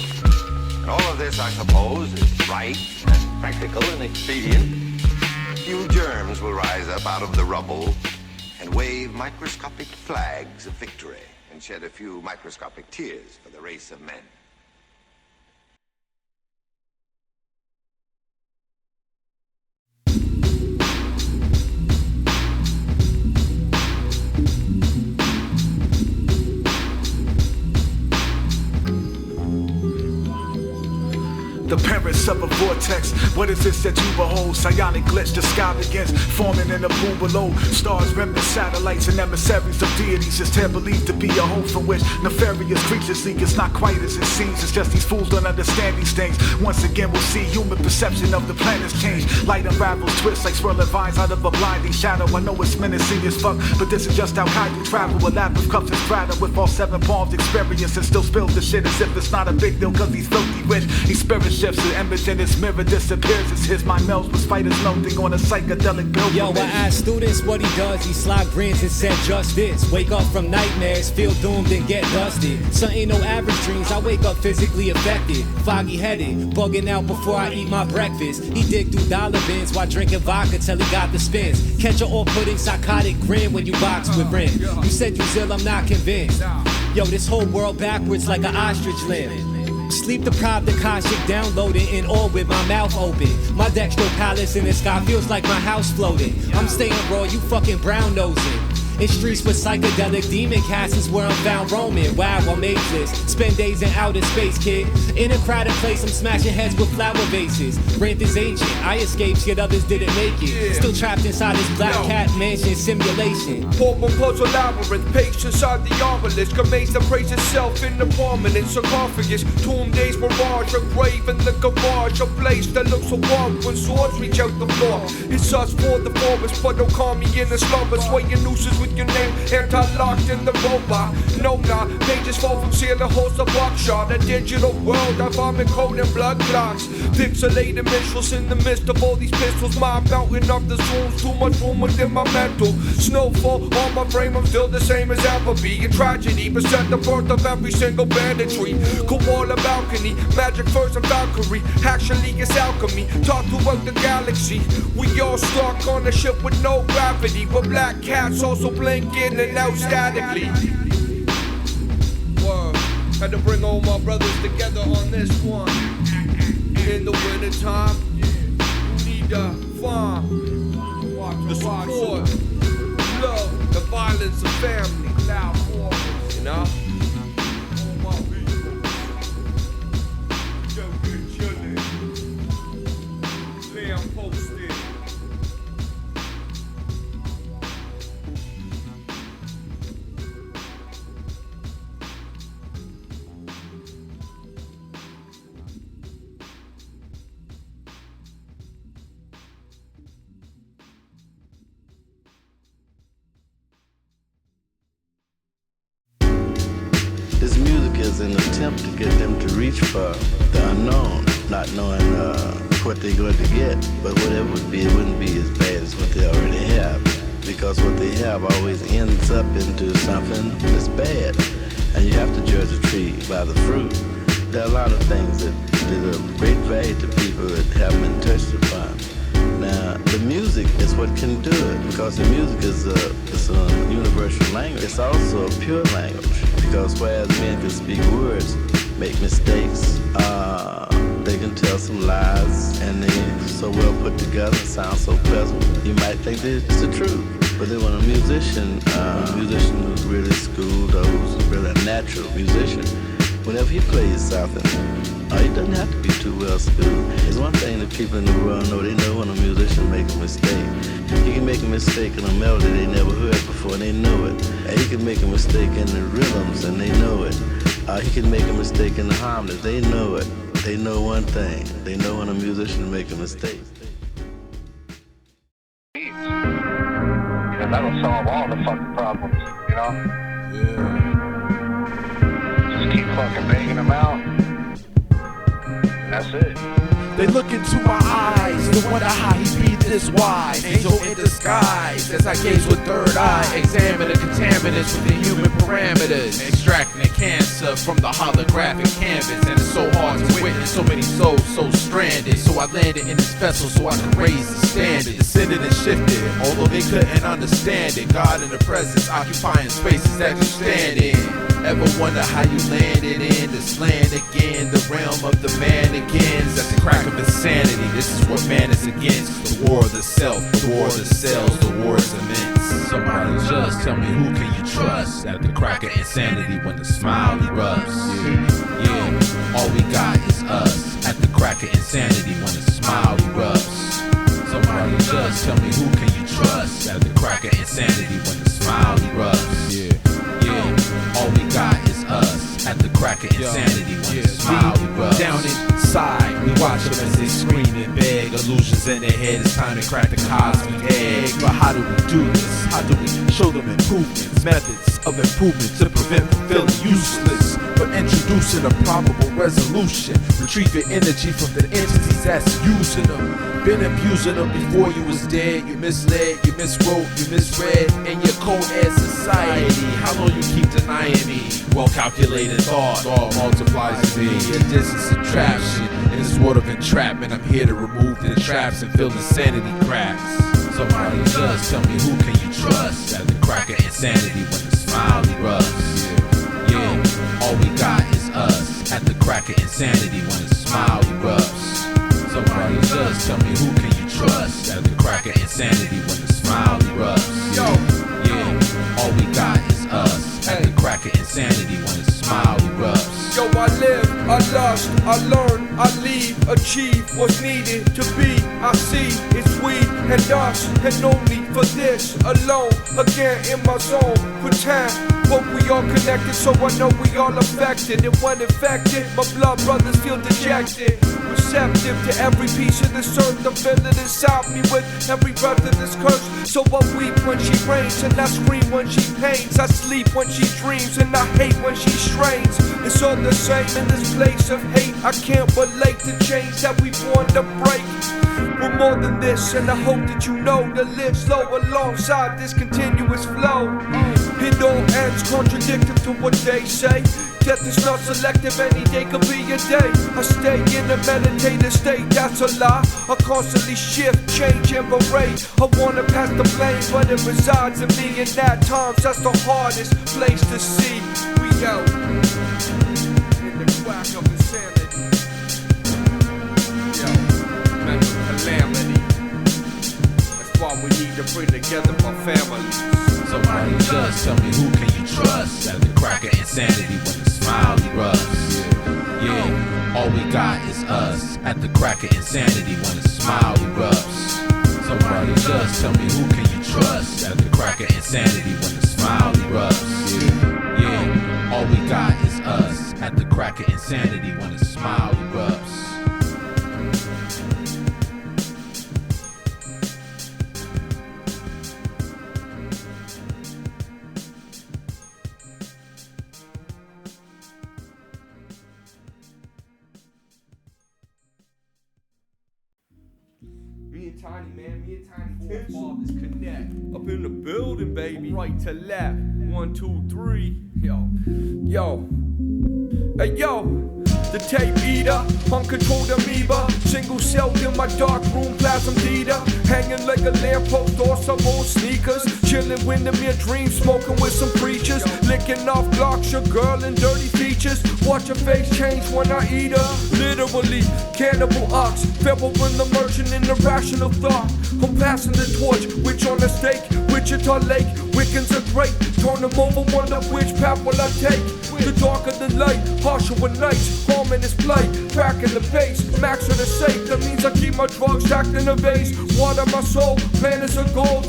And all of this, I suppose, is right and practical and expedient. A few germs will rise up out of the rubble and wave microscopic flags of victory and shed a few microscopic tears for the race of men. The parents of a vortex. What is this that you behold? Psionic glitch, the sky begins forming in the pool below. Stars, remnant satellites, and emissaries of deities. It's there believed to be a home from which nefarious creatures seek. It's not quite as it seems. It's just these fools don't understand these things. Once again, we'll see human perception of the planet's change. Light unravels, twists like swirling vines out of a blinding shadow. I know it's menacing as fuck, but this is just how Kaiju travel. A lap of cups and strata with all 7 palms experience and still spills the shit as if it's not a big deal. Cause he's filthy rich. He's spirit shifts, the image in his mirror disappears. It's his mind melts with spiders melting on a psychedelic pilgrimage. Yo, I asked students what he does. He slide grins and said just this. Wake up from nightmares, feel doomed and get dusted. So ain't no average dreams, I wake up physically affected. Foggy headed, bugging out before I eat my breakfast. He dig through dollar bins while drinking vodka till he got the spins. Catch a off-putting psychotic grin when you box with Ren. You said you ill, I'm not convinced. Yo, this whole world backwards like an ostrich limb. Sleep deprived, the Akashic downloading in awe with my mouth open. My dextro palace in the sky feels like my house floating. I'm staying raw, you fucking brown nosing. In streets with psychedelic demon castles where I'm found roaming. Wow, I'm ageless. Spend days in outer space, kid. In a crowded place, I'm smashing heads with flower vases. Wraith is ancient. I escaped, yet others didn't make it. Still trapped inside this black cat mansion simulation. Portable puzzle labyrinth, page inside the obelisk. Amazed to praise itself in the prominent sarcophagus. Tomb days mirage, a grave in the garage. A place that looks so warm when swords reach out the floor. It's us for the forest, but Okami in the slumber. Swaying nooses with your name, anti-locked in the robot. No, nah, pages fall from ceiling, holes of buckshot. A digital world, I vomit cold and blood clots. Pixelated visuals in the midst of all these pistols. My mountain of the zooms, too much room within my mental. Snowfall on my frame, I'm still the same as ever be. A tragedy, but set the birth of every single banditry. Koala balcony, magic first and Valkyrie. Actually, it's alchemy, taught throughout the galaxy. We all stuck on a ship with no gravity, but black cats also blink in and out statically. Word, had to bring all my brothers together on this one. In the winter time, you need to find the support, love, the violence of family. You know? This music is an attempt to get them to reach for the unknown, not knowing what they're going to get, but whatever it would be, it wouldn't be as bad as what they already have, because what they have always ends up into something that's bad, and you have to judge a tree by the fruit. There are a lot of things that are of great value to people that haven't been touched upon. Now, the music is what can do it, because the music is a universal language. It's also a pure language, because whereas men can speak words, make mistakes, they can tell some lies, and they so well put together and sound so pleasant, you might think that it's the truth. But then when a musician who's really schooled or who's really a natural musician, whenever he plays something, he doesn't have to be too well schooled. It's one thing that people in the world know. They know when a musician makes a mistake. He can make a mistake in a melody they never heard before, and they know it. And he can make a mistake in the rhythms, and they know it. He can make a mistake in the harmonies. They know it. They know one thing. They know when a musician makes a mistake. Because that'll solve all the fucking problems, you know? Yeah. Just keep fucking banging them out. And that's it. They look into my eyes, they wonder how he be this wise. Angel in disguise, as I gaze with third eye, examine the contaminants within human parameters, extracting the cancer from the holographic canvas. And it's so hard to witness so many souls so stranded. So I landed in this vessel so I could raise the standard. Descended and shifted, although they couldn't understand it. God in the presence, occupying spaces that you stand in. Ever wonder how you landed in this land again? The realm of the mannequins, that's the crack of insanity. This is what man is against. The war of the self, the war of the cells, the war is immense. Somebody just tell me, who can you trust? At the crack of insanity when the smile erupts. Yeah, all we got is us. At the crack of insanity when the smile erupts. Somebody just tell me, who can you trust? At the crack of insanity when the smile erupts. Yeah, all we got is us. At the crack of insanity when the smile erupts. Down inside, we watch them as they scream and beg. Illusions in their head, it's time to crack the cosmic egg. But how do we do this? How do we show them improvements? Methods of improvement to prevent from feeling useless, but introducing a probable resolution. Retrieving energy from the entities that's using them. Been abusing them before you was dead. You misled, you miswrote, you misread in your cold-ass society. How long you keep denying me? Well-calculated thought all multiplies me. And this is subtraction in this world of entrapment. I'm here to remove the traps and fill insanity cracks. Somebody just tell me, who can you trust? At the crack of insanity when the smile erupts. Yeah, all we got is us. At the crack of insanity when the smile erupts. Somebody just tell me, who can you trust? At the crack of insanity when the smile erupts. Yeah, all we got is us. At the crack of insanity when the smile erupts. Yo, I live, I lust, I learn, I leave, achieve what's needed to be. I see it's we and us, and only for this alone. Again in my zone, pretend, but we all connected, so I know we all affected. And when infected, my blood brothers feel dejected. Receptive to every piece of this earth, I feel it inside me with every breath of this curse. So I weep when she rains, and I scream when she pains. I sleep when she dreams, and I hate when she strains. It's all the same in this place of hate. I can't relate to change that we born to break. We're more than this, and I hope that you know to live slow alongside this continuous flow. It all ends contradictory to what they say. Death is not selective, any day could be a day. I stay in a meditative state, that's a lie. I constantly shift, change, and berate. I wanna pass the blame, but it resides in me. And at times, that's the hardest place to see. We out in the crack of insanity. Yo, mental calamity. That's why we need to bring together my family. Somebody just tell me, who can you trust? At the crack of insanity when the smile erupts. Yeah, all we got is us. At the crack of insanity when the smile erupts. Somebody just tell me, who can you trust? At the crack of insanity when the smile erupts. Yeah, all we got is us. At the crack of insanity when the smile erupts. Tiny, man, me and Tiny forefathers connect. Up in the building, baby. From right to left. 1, 2, 3. Yo. Hey, yo. The tape eater, uncontrolled amoeba. Single celled in my dark room, plasm data. Hanging like a lamppost or some old sneakers. Chilling with them in dreams, smoking with some preachers. Licking off blocks, your girl and dirty features. Watch her face change when I eat her. Literally, cannibal ox. Pharaoh in the merchant in irrational thought. I'm passing the torch, which on the stake, which Wichita Lake, Wiccans are great. Turn them over, wonder which path will I take. The darker the light, harsher with nights. Harm in this plight, cracking the pace. Max are the safe, that means I keep my drugs stacked in a vase. Water my soul, planets of gold.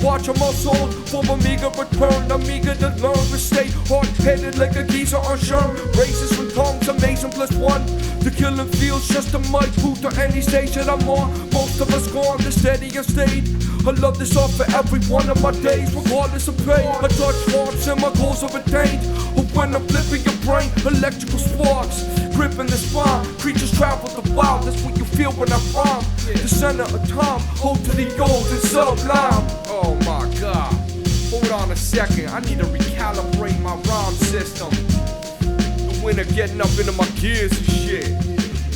Watch on my soul for a meager return. I'm eager to learn, but stay hard-headed like a geezer on Sherm. Races from tongues, amazing +1. The killing feels just a might boot to any stage that I'm on. Most of us gone, the steady and stayed. I love this art for every one of my days, regardless of pain. I touch marks and my goals are attained. But when I'm flipping your brain, electrical sparks gripping the spine. Creatures travel the wild, that's what you feel when I rhyme. The center of time, hold to the old and sublime. Oh my god, hold on a second, I need to recalibrate my rhyme system. The winter getting up into my gears and shit.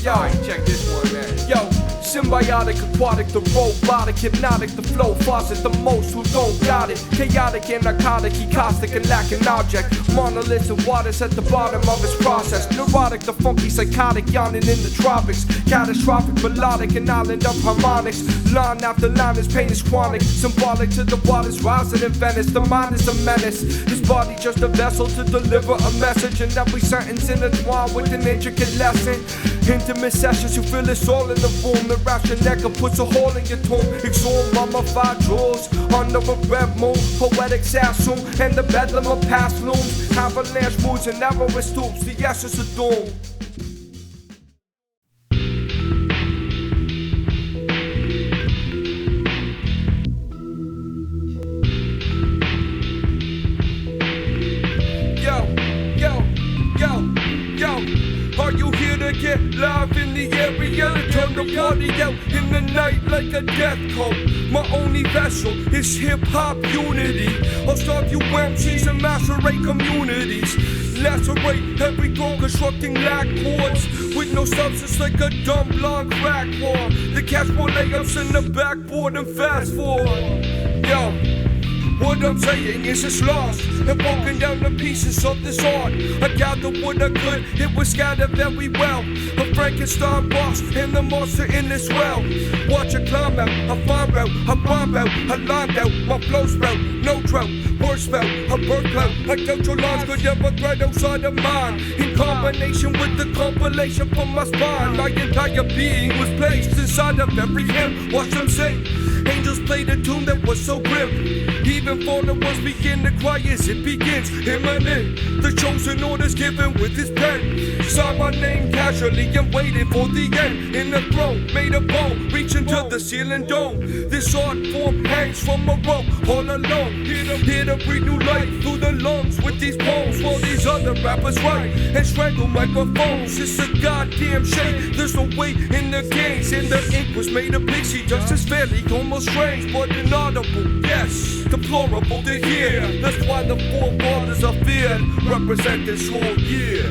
Yo, check this one, man. Yo, symbiotic, aquatic, the robotic, hypnotic, the flow, faucet, the most who don't got it. Chaotic and narcotic, he caustic and lacking object. Monoliths and waters at the bottom of his process. Neurotic, the funky, psychotic, yawning in the tropics. Catastrophic, melodic, an island of harmonics. Line after line, his pain is chronic. Symbolic to the waters rising in Venice. The mind is a menace. His body just a vessel to deliver a message. And every sentence intertwined with an intricate lesson. Intimate sessions, you feel it's all in the room. The Ratchet puts a hole in your tomb. Exhumed mummified jewels under a red moon. Poetic Sassoon and the bedlam of past looms. Avalanche moves and narrowest stoops. The essence of doom. Are you here to get live in the area? Turn the party out in the night like a death cult. My only vessel is hip-hop unity. I'll starve you MCs and macerate communities. Lacerate every throne, constructing lack chords with no substance like a dumb blonde crack war. The catch more layups in the backboard and fast forward. Yo. What I'm saying is it's lost and broken down to pieces of this art. I gathered what I could, it was scattered very well. A Frankenstein boss and the monster in this well. Watch it climb out, I find out, I bomb out, I lined out, my flow sprout, no drought, word spout, a bird clout. I doubt your lines could ever thread outside of mine. In combination with the compilation from my spine, my entire being was placed inside of every hymn. Watch them sing. Angels played a tune that was so grim. Even fallen ones begin to cry as it begins. Imminent, the chosen orders given with his pen. Sign my name casually and waiting for the end. In the throne, made a bone, reaching to the ceiling dome. This art form hangs from a rope, all alone. Here to breathe new life through the lungs with these poems. While these other rappers write and strangle microphones. It's a goddamn shame, there's no way in the games. And the ink was made of pixie dust, it's fairly almost strange, but inaudible, yes. Deplorable to hear. That's why the 4 fathers are feared. Represent this whole year.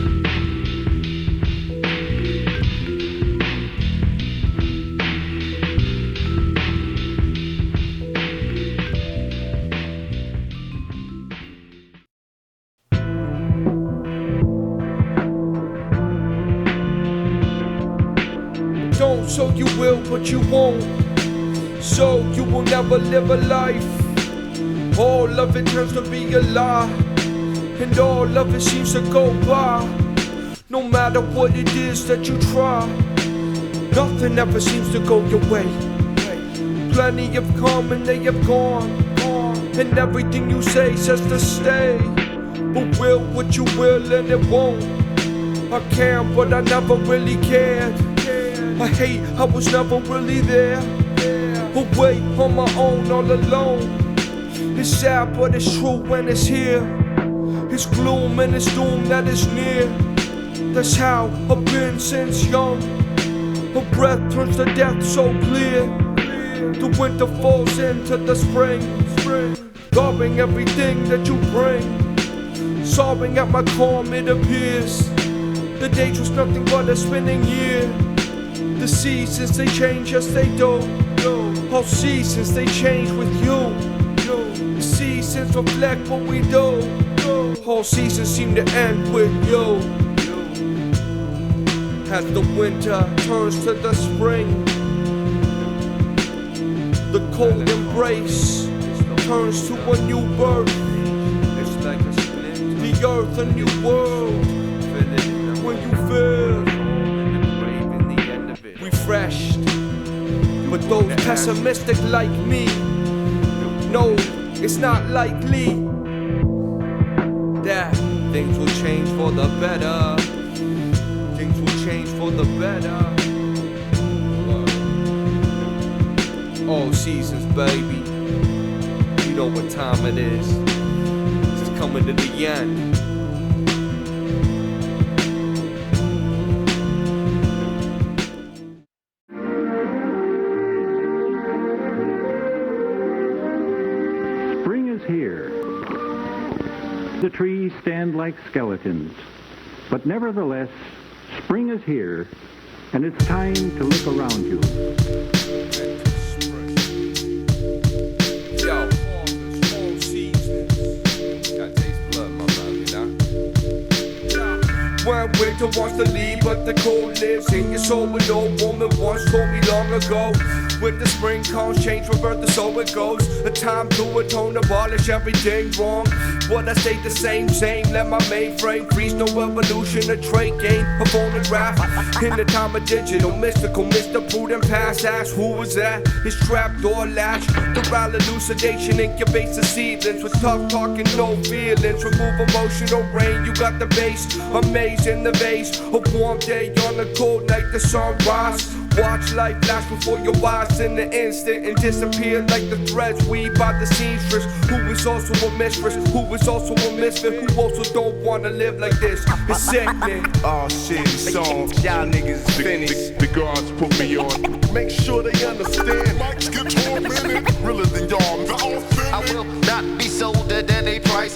Don't, so you will, but you won't. So you will never live a life. All of it turns to be a lie, and all of it seems to go by. No matter what it is that you try, nothing ever seems to go your way. Plenty have come and they have gone, and everything you say says to stay. But will what you will and it won't. I can, but I never really cared. I hate I was never really there. Away on my own, all alone. It's sad, but it's true when it's here. It's gloom and it's doom that is near. That's how I've been since young. A breath turns to death so clear. The winter falls into the spring, guarding everything that you bring. Sobbing at my calm, it appears. The days was nothing but a spinning year. The seasons they change, yes they do. All seasons they change with you. The seasons reflect what we do. All seasons seem to end with you. As the winter turns to the spring, the cold embrace turns to a new birth. It's like a splinter. The earth, a new world. When you feel refreshed. But those pessimistic like me, no, it's not likely that things will change for the better. Things will change for the better. All seasons, baby. You know what time it is. It's coming to the end. Here. The trees stand like skeletons, but nevertheless, spring is here, and it's time to look around you. Yo, all seasons. Gotta taste blood, my man, you know? When winter wants to leave, but the cold lives in your soul. With no woman once told me long ago. With the spring comes change, rebirth, and so it goes. A time to atone, abolish everything wrong. What I stay the same, let my mainframe freeze. No evolution, a trade game, a phonograph. In the time of digital, mystical, Mr. Prudent past. Ask who was that? His trap door latch. The wild elucidation incubates the seedlings. With tough talking, no feelings. Remove emotional rain, you got the base. Amazing the vase. A warm day on a cold night, the sunrise. Watch life flash before your eyes in an instant and disappear like the threads weaved by the seamstress. Who is also a mistress, who is also a misfit, who also don't wanna live like this. It's sickening. Oh shit, it's on. Y'all niggas is finished. The guards put me on. Make sure they understand. Mike's get tormented. Realer than y'all. I will not be sold at any price.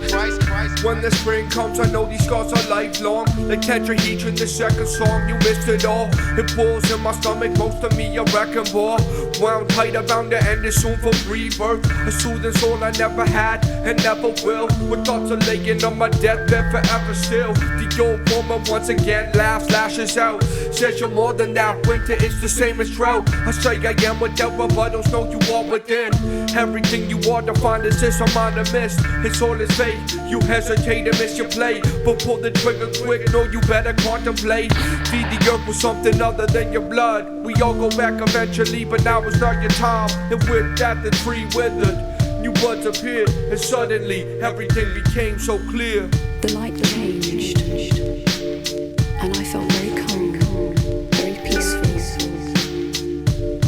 When the spring comes, I know these scars are lifelong. Like Tetrahedron, the second song, you missed it all. It pulls in my stomach, most of me a wrecking ball. Wound tight around the end is soon for rebirth. A soothing soul I never had and never will. With thoughts of laying on my deathbed forever still. The old woman once again laughs, lashes out. Says you're more than that, winter is the same as drought. I say I am without rebuttals, know you are within. Everything you are defined as this, I'm on a miss. It's all is fate, you hesitate and miss your play. But pull the trigger quick, know you better contemplate. Feed the earth with something other than your blood. We all go back eventually, but now it's not your time. And with that the tree withered, new buds appeared, and suddenly everything became so clear. The light changed, and I felt very calm, very peaceful.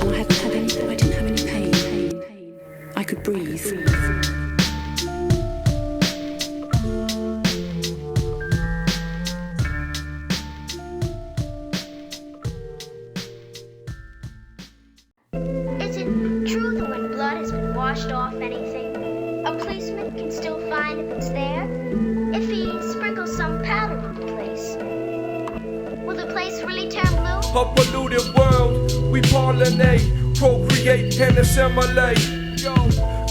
And I didn't have any pain. I could breathe. Is it true that when blood has been washed off anything, a policeman can still find if it's there? If he sprinkles some powder on the place, will the place really turn blue? A polluted world, we pollinate, procreate, and assimilate. Yo,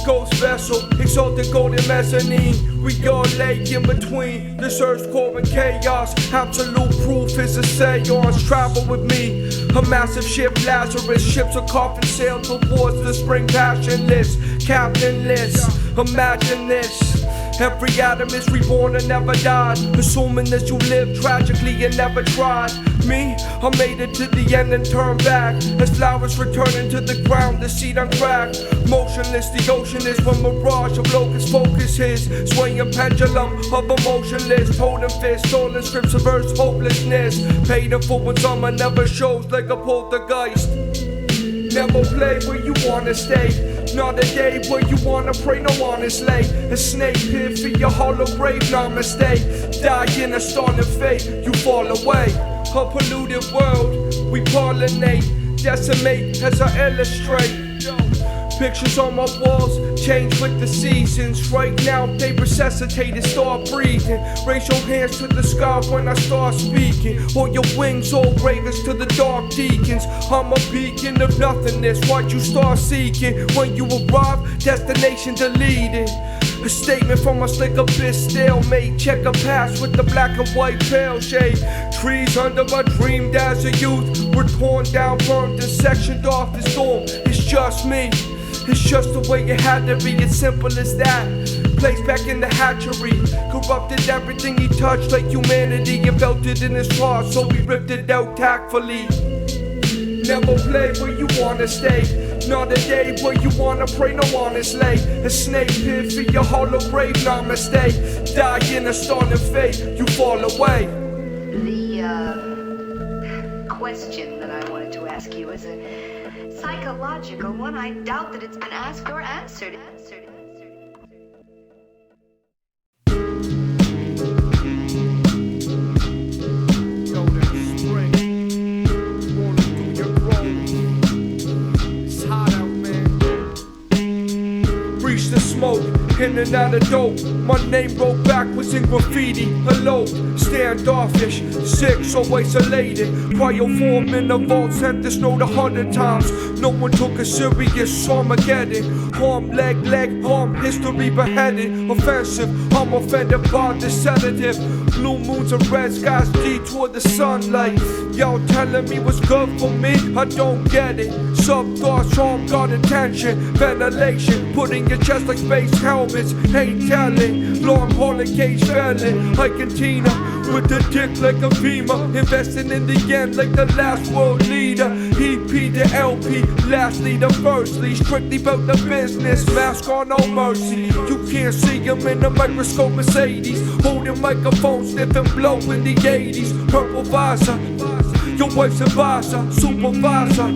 ghost vessel, exalted golden mezzanine. We all lay in between this earth's core and chaos. Absolute proof is a seance. Travel with me. A massive ship, Lazarus. Ships are coffin sail towards the spring passionless. Captainless, imagine this. Every atom is reborn and never died. Assuming that you lived tragically and never tried. Me, I made it to the end and turned back. As flowers returning to the ground, the seed uncracked. Motionless, the ocean is when mirage of locust focuses. Swaying pendulum of emotionless. Totem fist, stolen scripts of earth's hopelessness. Paid in full when summer never shows like a poltergeist. Never play where you wanna stay. Not a day where you wanna pray, no honestly. A snake pit for your hollow grave, not mistake. Die in a stalling fate, you fall away. A polluted world, we pollinate, decimate as I illustrate. Pictures on my walls change with the seasons. Right now they resuscitate and start breathing. Raise your hands to the sky when I start speaking. Or your wings all ravens to the dark deacons. I'm a beacon of nothingness. Why'd you start seeking? When you arrive, destination deleted. A statement from a slick abyss stalemate. Check a pass with the black and white pale shade. Trees under my dreamed as a youth were torn down, burned and sectioned off the storm. It's just me. It's just the way it had to be, it's simple as that. Placed back in the hatchery, corrupted everything he touched like humanity and felt it in his heart, so we ripped it out tactfully. Never play where you wanna stay, not a day where you wanna pray, no honestly. A snake pit for your hollow grave, namaste. Die in a starting fate, you fall away. The question that I wanted to ask you is a psychological one. I doubt that it's been asked or answered. Smoke, in and out of dope. My name wrote backwards in graffiti. Hello, standoffish, sick, so isolated. Cryoform in the vault, sent this note 100 times. No one took it serious, Armageddon. Harm, leg, harm, history beheaded. Offensive, I'm offended by the sedative. Blue moons and red skies detour the sunlight. Y'all telling me what's good for me? I don't get it. Sub-thoughts, harm, got attention. Ventilation, put in your chest like space helmets. Ain't telling, long hauling cage felon. Like a Tina, with the dick like a Beamer. Investing in the end like the last world leader. EP to LP, lastly the firstly. Strictly about the business, mask on, no mercy. You can't see him in the microscope Mercedes. Holding microphone, sniffing blow in the 80s. Purple visor, your wife's advisor, supervisor,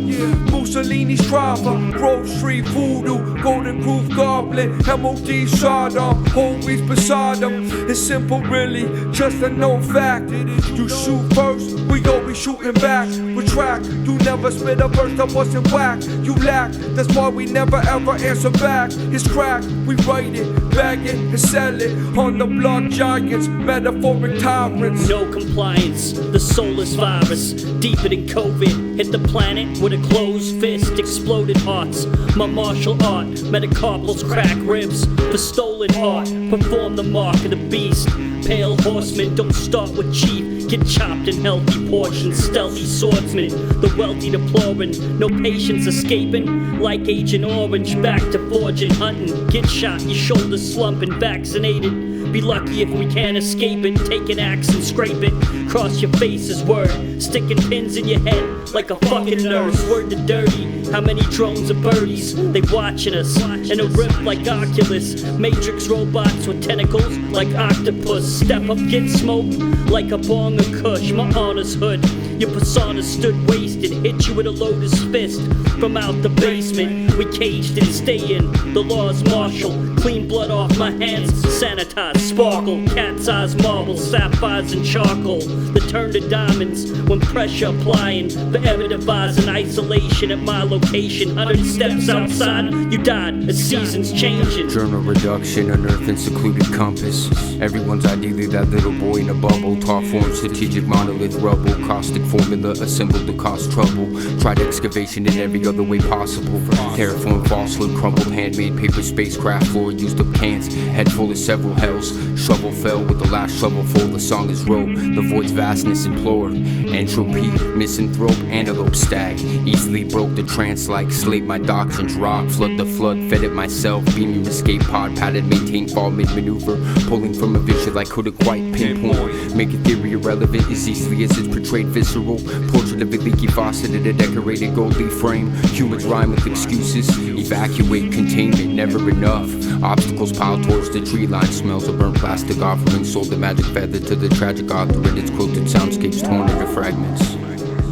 Mussolini's driver, Grove Street Voodoo, Golden Groove Goblin, M.O.D. Sodom, always beside them. It's simple really, just a known fact. You shoot first, we always shooting back. Retract, you never spit a verse that wasn't whack. You lack, that's why we never ever answer back. It's crack, we write it, bag it, and sell it. On the block giants, metaphoric tyrants. No compliance, the soulless virus. Deeper than COVID, hit the planet with a closed fist, exploded hearts. My martial art, metacarpals crack ribs. For stolen art, perform the mark of the beast. Pale horsemen don't start with chief, get chopped in healthy portions. Stealthy swordsmen, the wealthy deploring, no patience escaping. Like Agent Orange, back to forging, hunting. Get shot, your shoulders slumping, vaccinated. Be lucky if we can't escape it. Take an axe and scrape it. Cross your face is word. Sticking pins in your head like a fucking nurse. Word to dirty. How many drones of birdies? They watching us in a rip like Oculus. Matrix robots with tentacles like octopus. Step up, get smoked like a bong of kush. My honor's hood. Your persona stood wasted. Hit you with a Lotus fist from out the basement. We caged and stay in. The law's martial. Clean blood off my hands. Sanitized. Sparkle, cat's eyes, marble, sapphires and charcoal. The turn to diamonds when pressure applying. Forever devised in isolation at my location. 100 steps outside, you died as seasons changing. Journal reduction, unearth and secluded compass. Everyone's ideally that little boy in a bubble. Taught form, strategic monolith rubble. Caustic formula assembled to cause trouble. Tried excavation in every other way possible. Terraform falsehood, crumbled handmade paper spacecraft floor. Used up cans, head full of several hells. Shovel fell with the last shovel full. The song is wrote, the void's vastness implored. Entropy, misanthrope, antelope stag. Easily broke the trance like slate. My doctrines rock, flood the flood, fed it myself. Beam your escape pod, padded, maintain fall mid-maneuver. Pulling from a vision I couldn't quite pinpoint. Make a theory irrelevant as easily as it's portrayed visceral. Portrait of a leaky faucet in a decorated gold leaf frame. Humans rhyme with excuses. Evacuate, containment, never enough. Obstacles piled towards the tree line. Smells of burnt plastic offering. Sold the magic feather to the tragic author and its quilted soundscapes torn into fragments.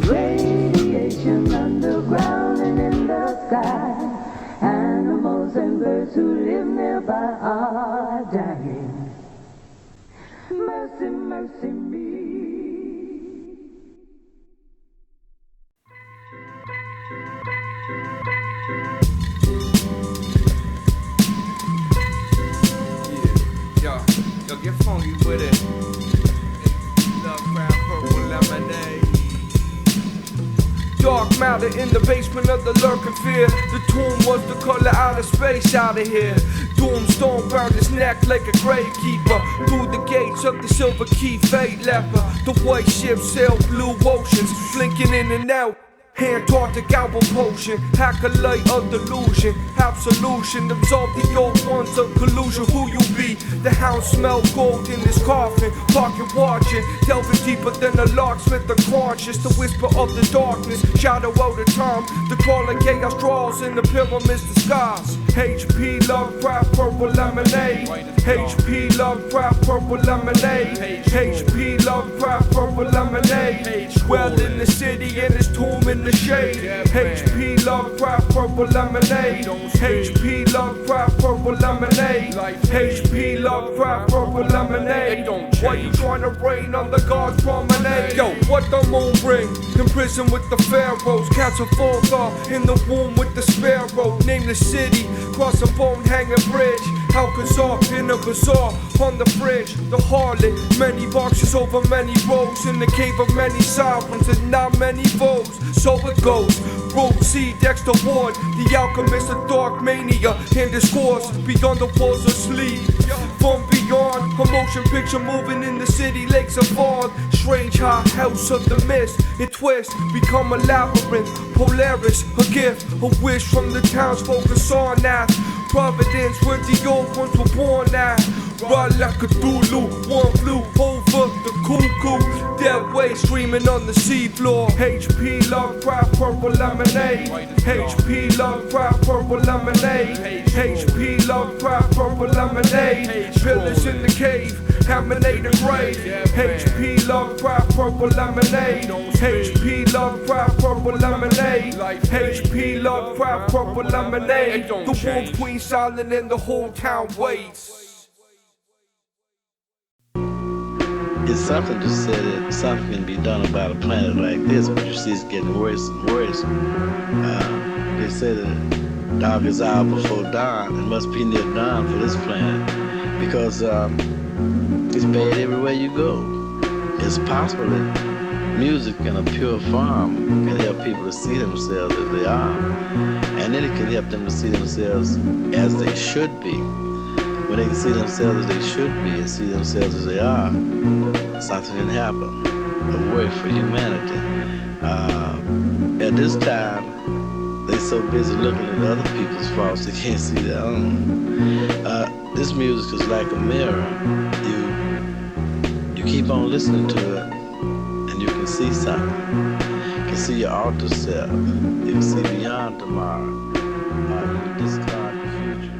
Radiation underground and in the sky. Animals and birds who live nearby are dying. Mercy, mercy me. Yo, get funky with it. Love crab, purple lemonade. Dark matter in the basement of the lurking fear. The tomb was the color out of space out of here. Doomstone burned his neck like a gravekeeper. Through the gates of the silver key, fate leper. The white ship sailed blue oceans, blinking in and out. Antarctic album potion, acolyte of delusion, absolution, absolve the old ones of collusion. Who you be? The hound smell gold in this coffin, parking watching, delving deeper than a locksmith, the conscious, the whisper of the darkness, shadow of the time, the crawling chaos draws in the pyramid's disguise. HP Lovecraft, purple lemonade. HP Lovecraft, purple lemonade. HP Lovecraft, purple lemonade. Dwell in the city and his tomb in the shade. HP Lovecraft, purple lemonade. HP Lovecraft, purple lemonade. HP Lovecraft, purple lemonade. Why you trying to rain on the God's promenade? Yo, what the moon bring? In prison with the pharaohs, Council Fulgar in the womb with the sparrow. Name the city, cross a bone hanging bridge. Alcazar in a bazaar on the fridge. The harlot, many boxes over many rows. In the cave of many sirens and not many foes. So it goes. Road C, Dexter Ward, the alchemist of dark mania and discourse beyond the walls of sleep. From beyond, a motion picture moving in the city, lakes of fog. Strange high house of the mist, it twists, become a labyrinth. Polaris, a gift, a wish from the townsfolk of Sarnath. Providence, where the old ones were born at. Ride like a Thulu, one flew over the cuckoo. Dead way streaming on the seafloor. HP Lovecraft, purple lemonade. HP Lovecraft, purple lemonade. HP Lovecraft, purple lemonade. Pillars in the cave, emanate the grave. HP Lovecraft, purple lemonade. HP Lovecraft, purple lemonade. HP Lovecraft, purple lemonade. The wolf queen silent and the whole town waits. It's something to say that something can be done about a planet like this, but you see it's getting worse and worse. They say that darkest hour before dawn, it must be near dawn for this planet, because it's bad everywhere you go. It's possible that music in a pure form can help people to see themselves as they are, and then it can help them to see themselves as they should be. When they can see themselves as they should be and see themselves as they are, something can happen, a work for humanity. At this time, they're so busy looking at other people's faults they can't see their own. This music is like a mirror. You keep on listening to it, and you can see something. You can see your alter self. You can see beyond tomorrow. You can discard the future.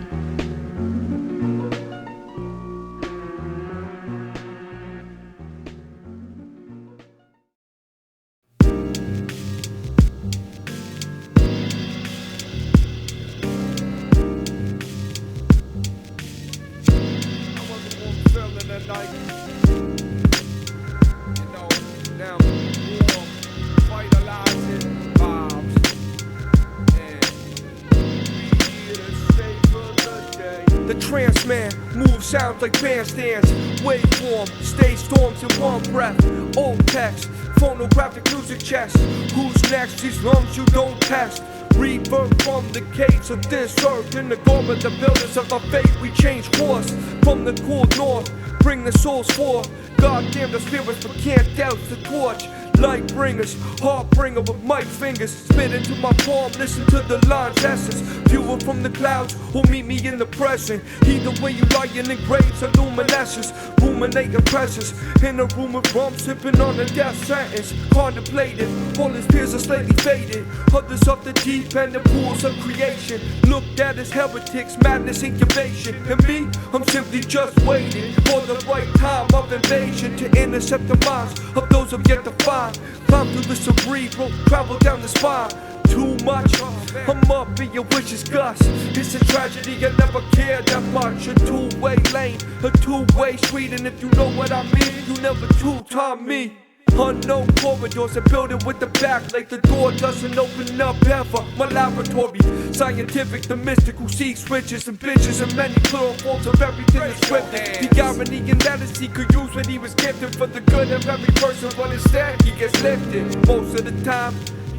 Sounds like bandstands, waveform, stage storms in one breath. Old text, phonographic music chest. Who's next? These lungs you don't test. Rebirth from the caves of this earth. In the garment, the builders of our fate, we change course. From the cool north, bring the souls forth. Goddamn the spirits, but can't doubt the torch. Light bringers, heart bringer with mic fingers. Spit into my palm, listen to the line's essence. Viewer from the clouds who meet me in the present. Either way you lying in graves of luminescence. Ruminating precious in a room of rum, sipping on a death sentence. Contemplated, all his peers are slightly faded. Others of the deep end, the pools of creation. Looked at as heretics, madness, incubation. And me, I'm simply just waiting for the right time of invasion to intercept the minds of those I've yet to find. Climb through the cerebral, travel down the spine. Too much, I'm up in your wishes gust. It's a tragedy, I never cared that much. A two-way lane, a two-way street. And if you know what I mean, you never two-time me. Unknown corridors are building with the back like the door doesn't open up ever. My laboratory, scientific, the mystical seeks riches and bitches and many plural forms of everything that's scripted. The irony in that is he could use what he was gifted for the good of every person, but instead he gets lifted. Most of the time,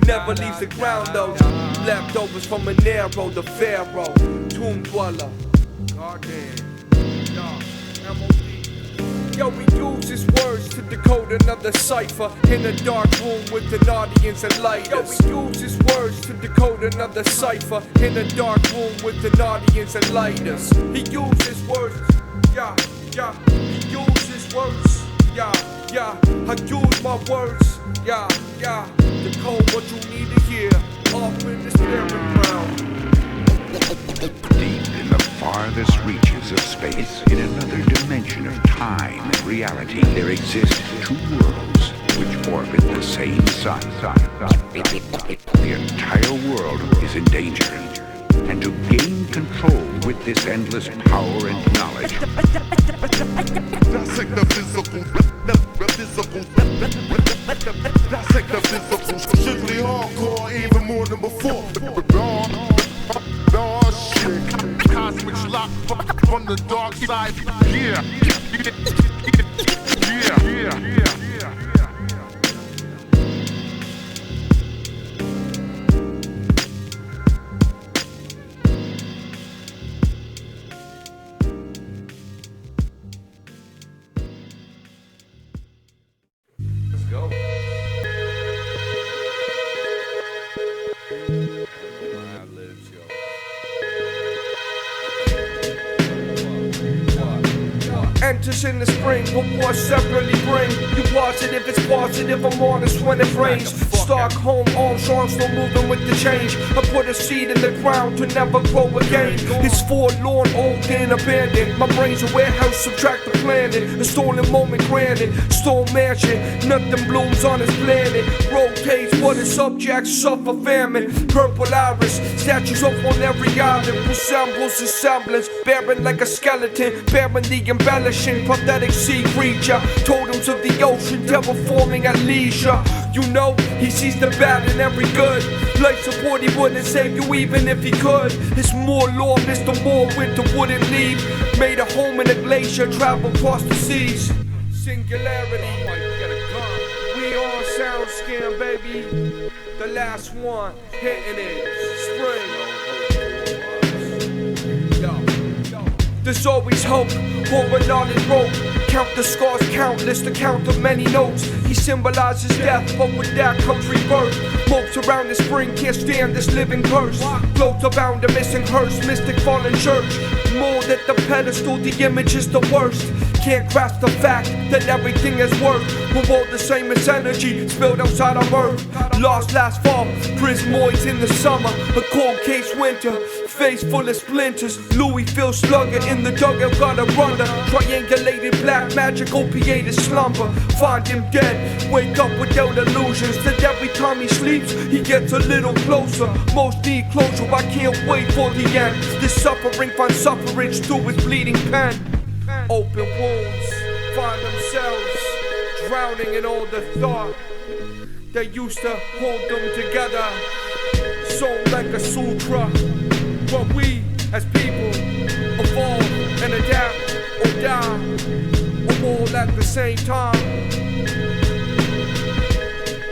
never leaves the ground though. Leftovers from an arrow, the Pharaoh, tomb dweller. Goddamn, M.O.D. Yo, we use his words to decode another cipher in a dark room with an audience and lighters. Yo, we use his words to decode another cipher in a dark room with an audience and lighters. He used his words, yeah, yeah. He used his words, yeah, yeah. I use my words, yeah, yeah. Decode what you need to hear off in the spirit ground. Deep in the farthest reaches of space, in another dimension of time and reality, there exist two worlds which orbit the same sun. The entire world is in danger. And to gain control with this endless power and knowledge, dissect the physical, dissect the physical, strictly hardcore, even more than before. Shit, cosmic lock from the dark side, yeah. Let's go. Enters in the spring, what war separately bring. You positive, it's positive, I'm honest when it rains. Stockholm, Armstrong, still moving with the change. I put a seed in the ground to never grow again. It's forlorn, old and abandoned. My brain's a warehouse, subtract the planet. A stolen moment granted, stone mansion. Nothing blooms on this planet. Rotates, but its subjects suffer famine. Purple iris, statues up on every island. Resembles a semblance, barren like a skeleton. Barren the embellishing, pathetic sea creature. Totems of the ocean, terraforming at leisure. You know, he sees the bad in every good. Life support, he wouldn't save you even if he could. It's more law, Mr. More winter wouldn't leave. Made a home in a glacier, travel across the seas. Singularity, we on sound scan, baby. The last one, hitting it, spring. There's always hope, holding on his rope. Count the scars, countless, the count of many notes. He symbolizes death, but with that comes rebirth. Mopes around the spring, can't stand this living curse. Floats around a missing hearse, mystic fallen church. Mold at the pedestal, the image is the worst. Can't grasp the fact that everything is worth. We're all the same as energy, spilled outside of earth. Lost last fall, prismoids in the summer. A cold case winter, face full of splinters. Louis feels slugger in the dugout, gotta run the triangulated black magic opiated slumber. Find him dead, wake up without illusions. That every time he sleeps, he gets a little closer. Most need closure, I can't wait for the end. This suffering finds suffrage through his bleeding pen. Open wounds find themselves drowning in all the thought that used to hold them together. Sewn like a sutra. But we, as people, evolve and adapt or die, or all at the same time.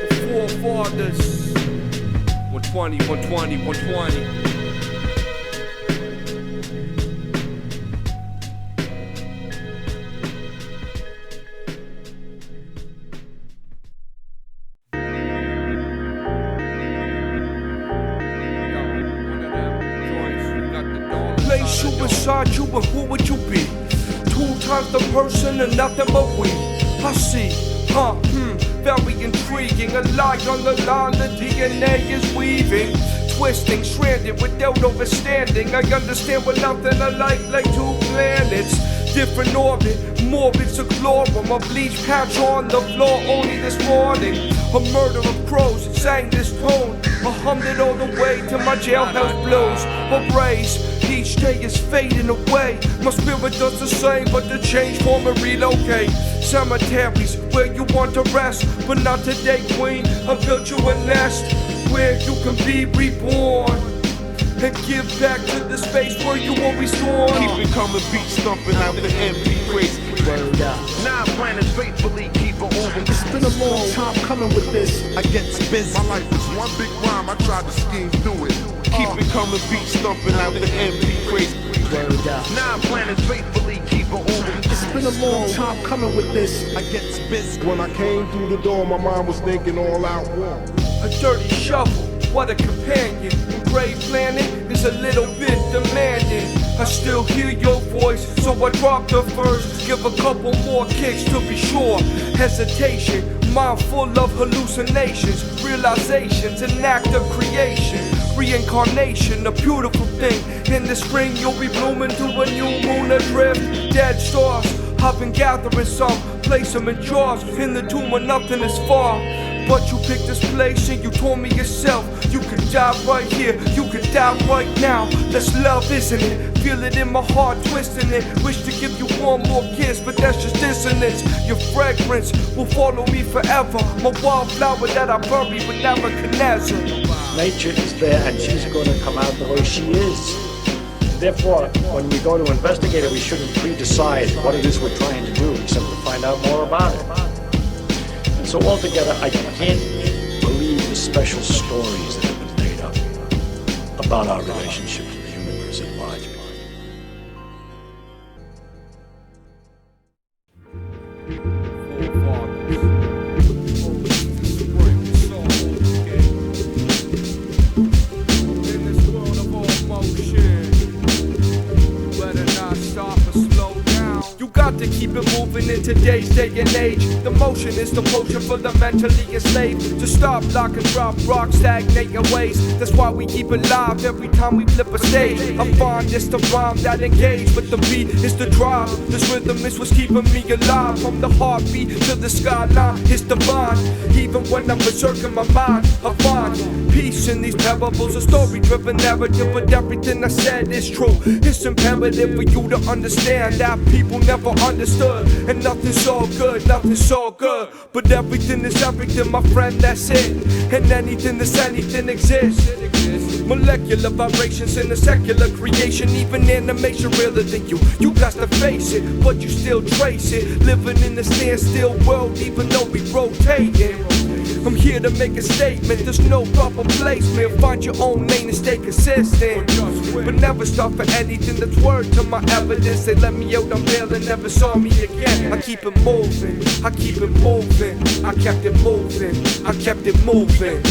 The forefathers, 120, 120, 120. You, but who would you be? 2 times the person and nothing but we. I see, very intriguing. A lie on the line, the DNA is weaving. Twisting, stranded without overstanding. I understand we're nothing alike, like 2 planets. Different orbit, morbid seclorum. A bleach patch on the floor only this morning. A murder of crows sang this tone. I hummed it all the way to my jailhouse blues. A race, each day is fading away. My spirit does the same, but the change form and relocate. Cemeteries where you want to rest, but not today, queen. I built you a nest where you can be reborn and give back to the space where you were restored. Keep it coming, beat stumping out the empty crates. 9 planets faithfully keep it over. It's been a long time coming with this. I get busy. My life is one big rhyme. I tried to scheme through it. Keep it coming, beat stumping out the empty crates. 9 planets faithfully keep it over. It's been a long time coming with this. I get busy. When I came through the door, my mind was thinking all out war. A dirty shovel, what a companion. Grave planning is a little bit demanding. I still hear your voice, so I drop the verse. Give a couple more kicks to be sure. Hesitation, mind full of hallucinations. Realizations, an act of creation. Reincarnation, a beautiful thing. In the spring you'll be blooming to a new moon adrift. Dead stars, I've been gathering some. Place them in jars, in the tomb where nothing is far. But you picked this place and you told me yourself. You could die right here, you could die right now. That's love, isn't it? Feel it in my heart, twisting it. Wish to give you one more kiss, but that's just dissonance. Your fragrance will follow me forever. My wildflower that I bury with Nebuchadnezzar. Nature is there and she's going to come out the way she is. Therefore, when we go to investigate it, we shouldn't pre-decide what it is we're trying to do, except to find out more about it. And so altogether, I can't believe the special stories that have been made up about our relationship to the universe at large. To keep it moving in today's day and age. The motion is the potion for the mentally enslaved. To stop, lock and drop, rock, stagnate your ways. That's why we keep it live every time we flip a stage. I find it's the rhyme that engage, but the beat is the drive. This rhythm is what's keeping me alive. From the heartbeat to the skyline, it's divine. Even when I'm berserking my mind, I find peace in these parables. A story-driven narrative, but everything I said is true. It's imperative for you to understand that people never understood, and nothing's all good, nothing's all good. But everything is everything, my friend, that's it. And anything that's anything exists. Molecular vibrations in a secular creation. Even animation realer than you. You got to face it, but you still trace it. Living in a standstill world, even though we rotating. I'm here to make a statement, there's no proper placement. Find your own lane and stay consistent. But never stop for anything that's word to my evidence. They let me out on bail and never saw me again. I keep it moving, I keep it moving. I kept it moving, I kept it moving.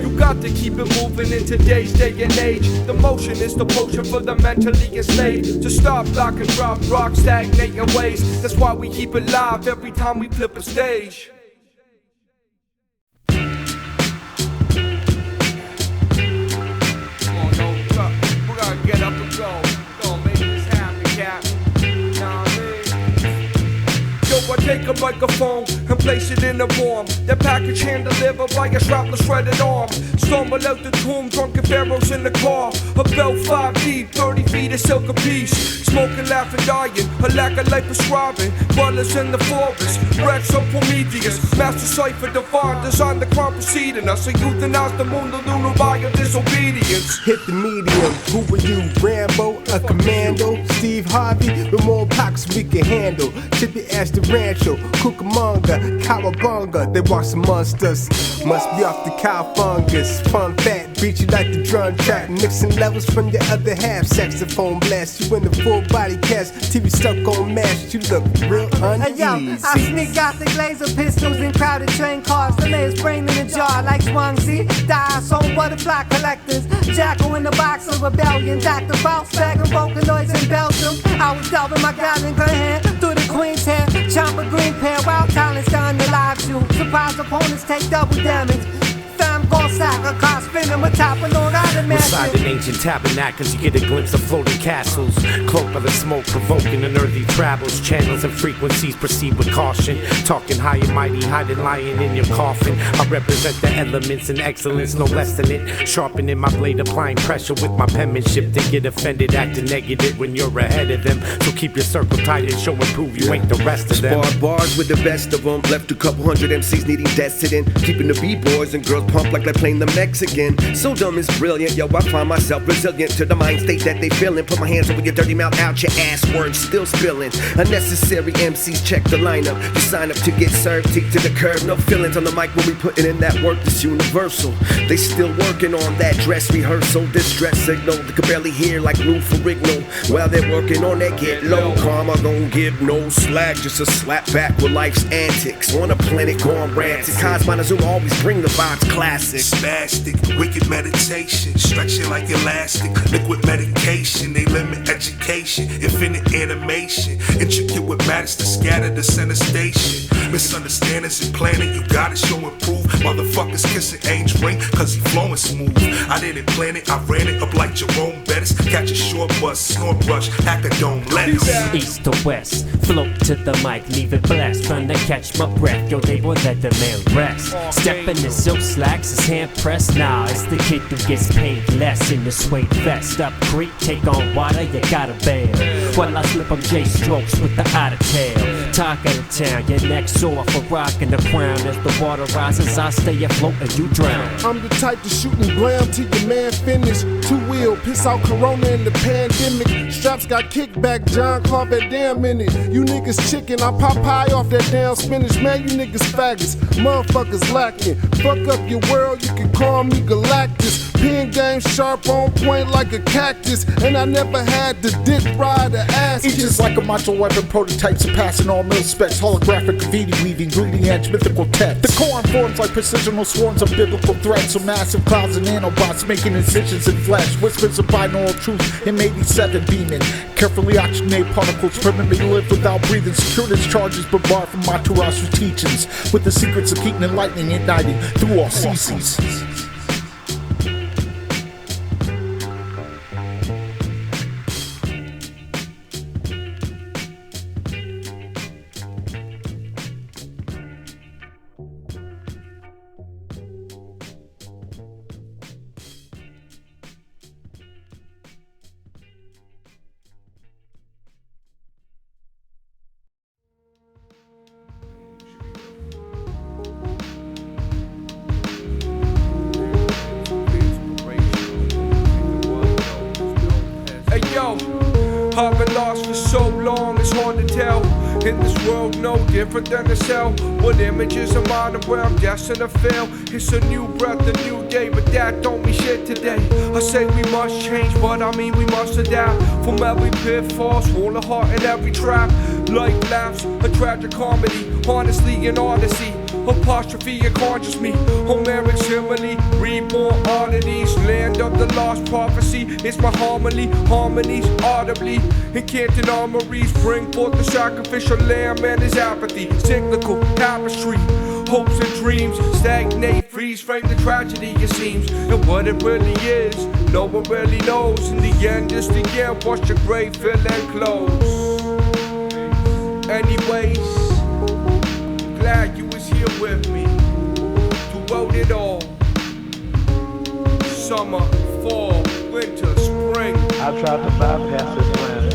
You got to keep it moving in today's day and age. The motion is the potion for the mentally enslaved. To stop, lock and drop, rock, stagnate your ways. That's why we keep it live every time we flip a stage. Get up and go, gonna make this happen, cap. Know what I mean? Yo, I take a microphone and place it in a bomb. That package hand delivered by a strapless shredded arm. Stumble out the tomb, drunken pharaohs in the car. A belt 5 deep, 30 feet of silk a piece. Smoking, laughing, dying, a lack of life prescribing. Brothers in the forest, Rex of Prometheus. Master cipher divine, designed the crime preceding us. So euthanize the moon, the lunar by of disobedience. Hit the medium, who are you, Rambo, a commando? Steve Harvey, with more pockets we can handle. Tip your ass to Rancho, Cucamonga, Cowabunga. They walk some monsters, must be off the cow fungus. Fun fat, beat you like the drum track. Mixing levels from your other half. Saxophone blast, you in the full body cast. TV stuck on mash, you look real uneasy. Hey yo, I sneak out the glazer pistols in crowded train cars. The layers brain in a jar like Swang-Z. Die soul butterfly collectors. Jackal in the box of rebellion. Dr. Bounce bag and Vocaloids in Belgium. I was delving my gun in good hand through the queen's hair. Chomp a green pair, wild talents down the live shoe. Surprise opponents take double damage. Ghosthack, a car spinning with top and on out of inside an ancient tabernacles, you get a glimpse of floating castles. Cloaked by the smoke, provoking unearthly travels. Channels and frequencies proceed with caution. Talking high and mighty, hiding lying in your coffin. I represent the elements and excellence, no less than it. Sharpening my blade, applying pressure with my penmanship. They get offended, acting negative when you're ahead of them. So keep your circle tight and show and prove you ain't the rest of them. Spar bars with the best of them. Left a couple hundred MCs needing death sitting. Keeping the B-boys and girls pumped like playing claim the Mexican. So dumb is brilliant, yo, I find myself resilient to the mind state that they feelin'. Put my hands over your dirty mouth, out your ass, words still spilling. Unnecessary MCs check the lineup. You sign up to get served, teeth to the curb. No feelings on the mic when we putting in that work that's universal. They still working on that dress rehearsal. Distress signal, they could barely hear like Lou Ferrigno. While they're working on that get low. Karma gon' give no slack, just a slap back with life's antics. On a planet gone rancid. Kauz Montezuma always bring the vibes classic. Spastic, wicked meditation, stretching like elastic, liquid medication. They limit education, infinite animation, intricate with matters to scatter the center station. Misunderstandings and planning, you gotta show and prove. Motherfuckers kissing Angel ring, cause he flowing smooth. I didn't plan it, I ran it up like Jerome Bettis. Catch a short bus, snort rush, hack a dome, lettuce. East to west, float to the mic, leave it blessed. Trying to catch my breath, yo, they won't let the man rest. Stepping in silk slacks, his hand pressed. Nah, it's the kid who gets paid less in the suede vest. Up creek, take on water, you gotta bail. While I slip up J strokes with the otter tail. Talk of the town, your neck's off a rock in the crown. As the water rises, I stay afloat and you drown. I'm the type to shoot and blam till your man finish. Two-wheel, piss out Corona in the pandemic. Straps got kickback, John Clark that damn in it. You niggas chicken, I pop pie off that damn spinach. Man, you niggas faggots, motherfuckers lacking. Fuck up your world, you can call me Galactus. Pen game sharp on point like a cactus. And I never had the dick ride or ass kiss. Each is like a macho weapon, prototypes and passing all mil specs. Holographic graffiti weaving, bleeding edge, mythical text. The core forms like precisional swarms of biblical threats. So massive clouds and nanobots making incisions in flesh. Whispers of binaural truth in 87 beaming. Carefully oxygenate particles permit me to live without breathing. Secured charges but barred from my Turasu teachings. With the secrets of heat and lightning igniting through all seasons. I've been lost for so long, it's hard to tell. In this world, no different than a cell. What images am I where I'm destined to fail? It's a new breath, a new day, but that don't mean shit today. I say we must change, but I mean we must adapt. From every pitfall, swollen heart in every trap. Life laughs, a tragic comedy, honestly an odyssey. Apostrophe, a conscious me, Homeric simile, reborn oddities, land of the lost prophecy. It's my harmony, harmonies audibly. Encanted armories bring forth the sacrificial lamb and his apathy. Cyclical tapestry, hopes and dreams stagnate, freeze frame the tragedy it seems. And what it really is, no one really knows. In the end, just again, wash your grave, fill and close. Anyways, glad you was here with me throughout it all. Summer, fall, winter, spring. I tried to bypass this planet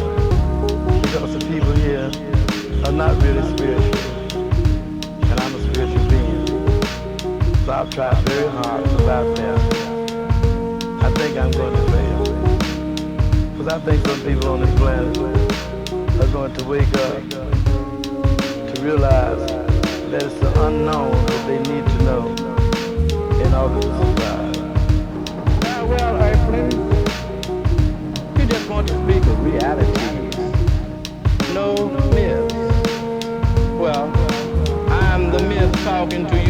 because the people here are not really spiritual, and I'm a spiritual being. So I've tried very hard to bypass it. I think I'm going to fail, because I think some people on this planet are going to wake up to realize that it's the unknown that they need to know in order to survive. Well, Earthling, you just want to speak of realities, no myths. Well, I'm the myth talking to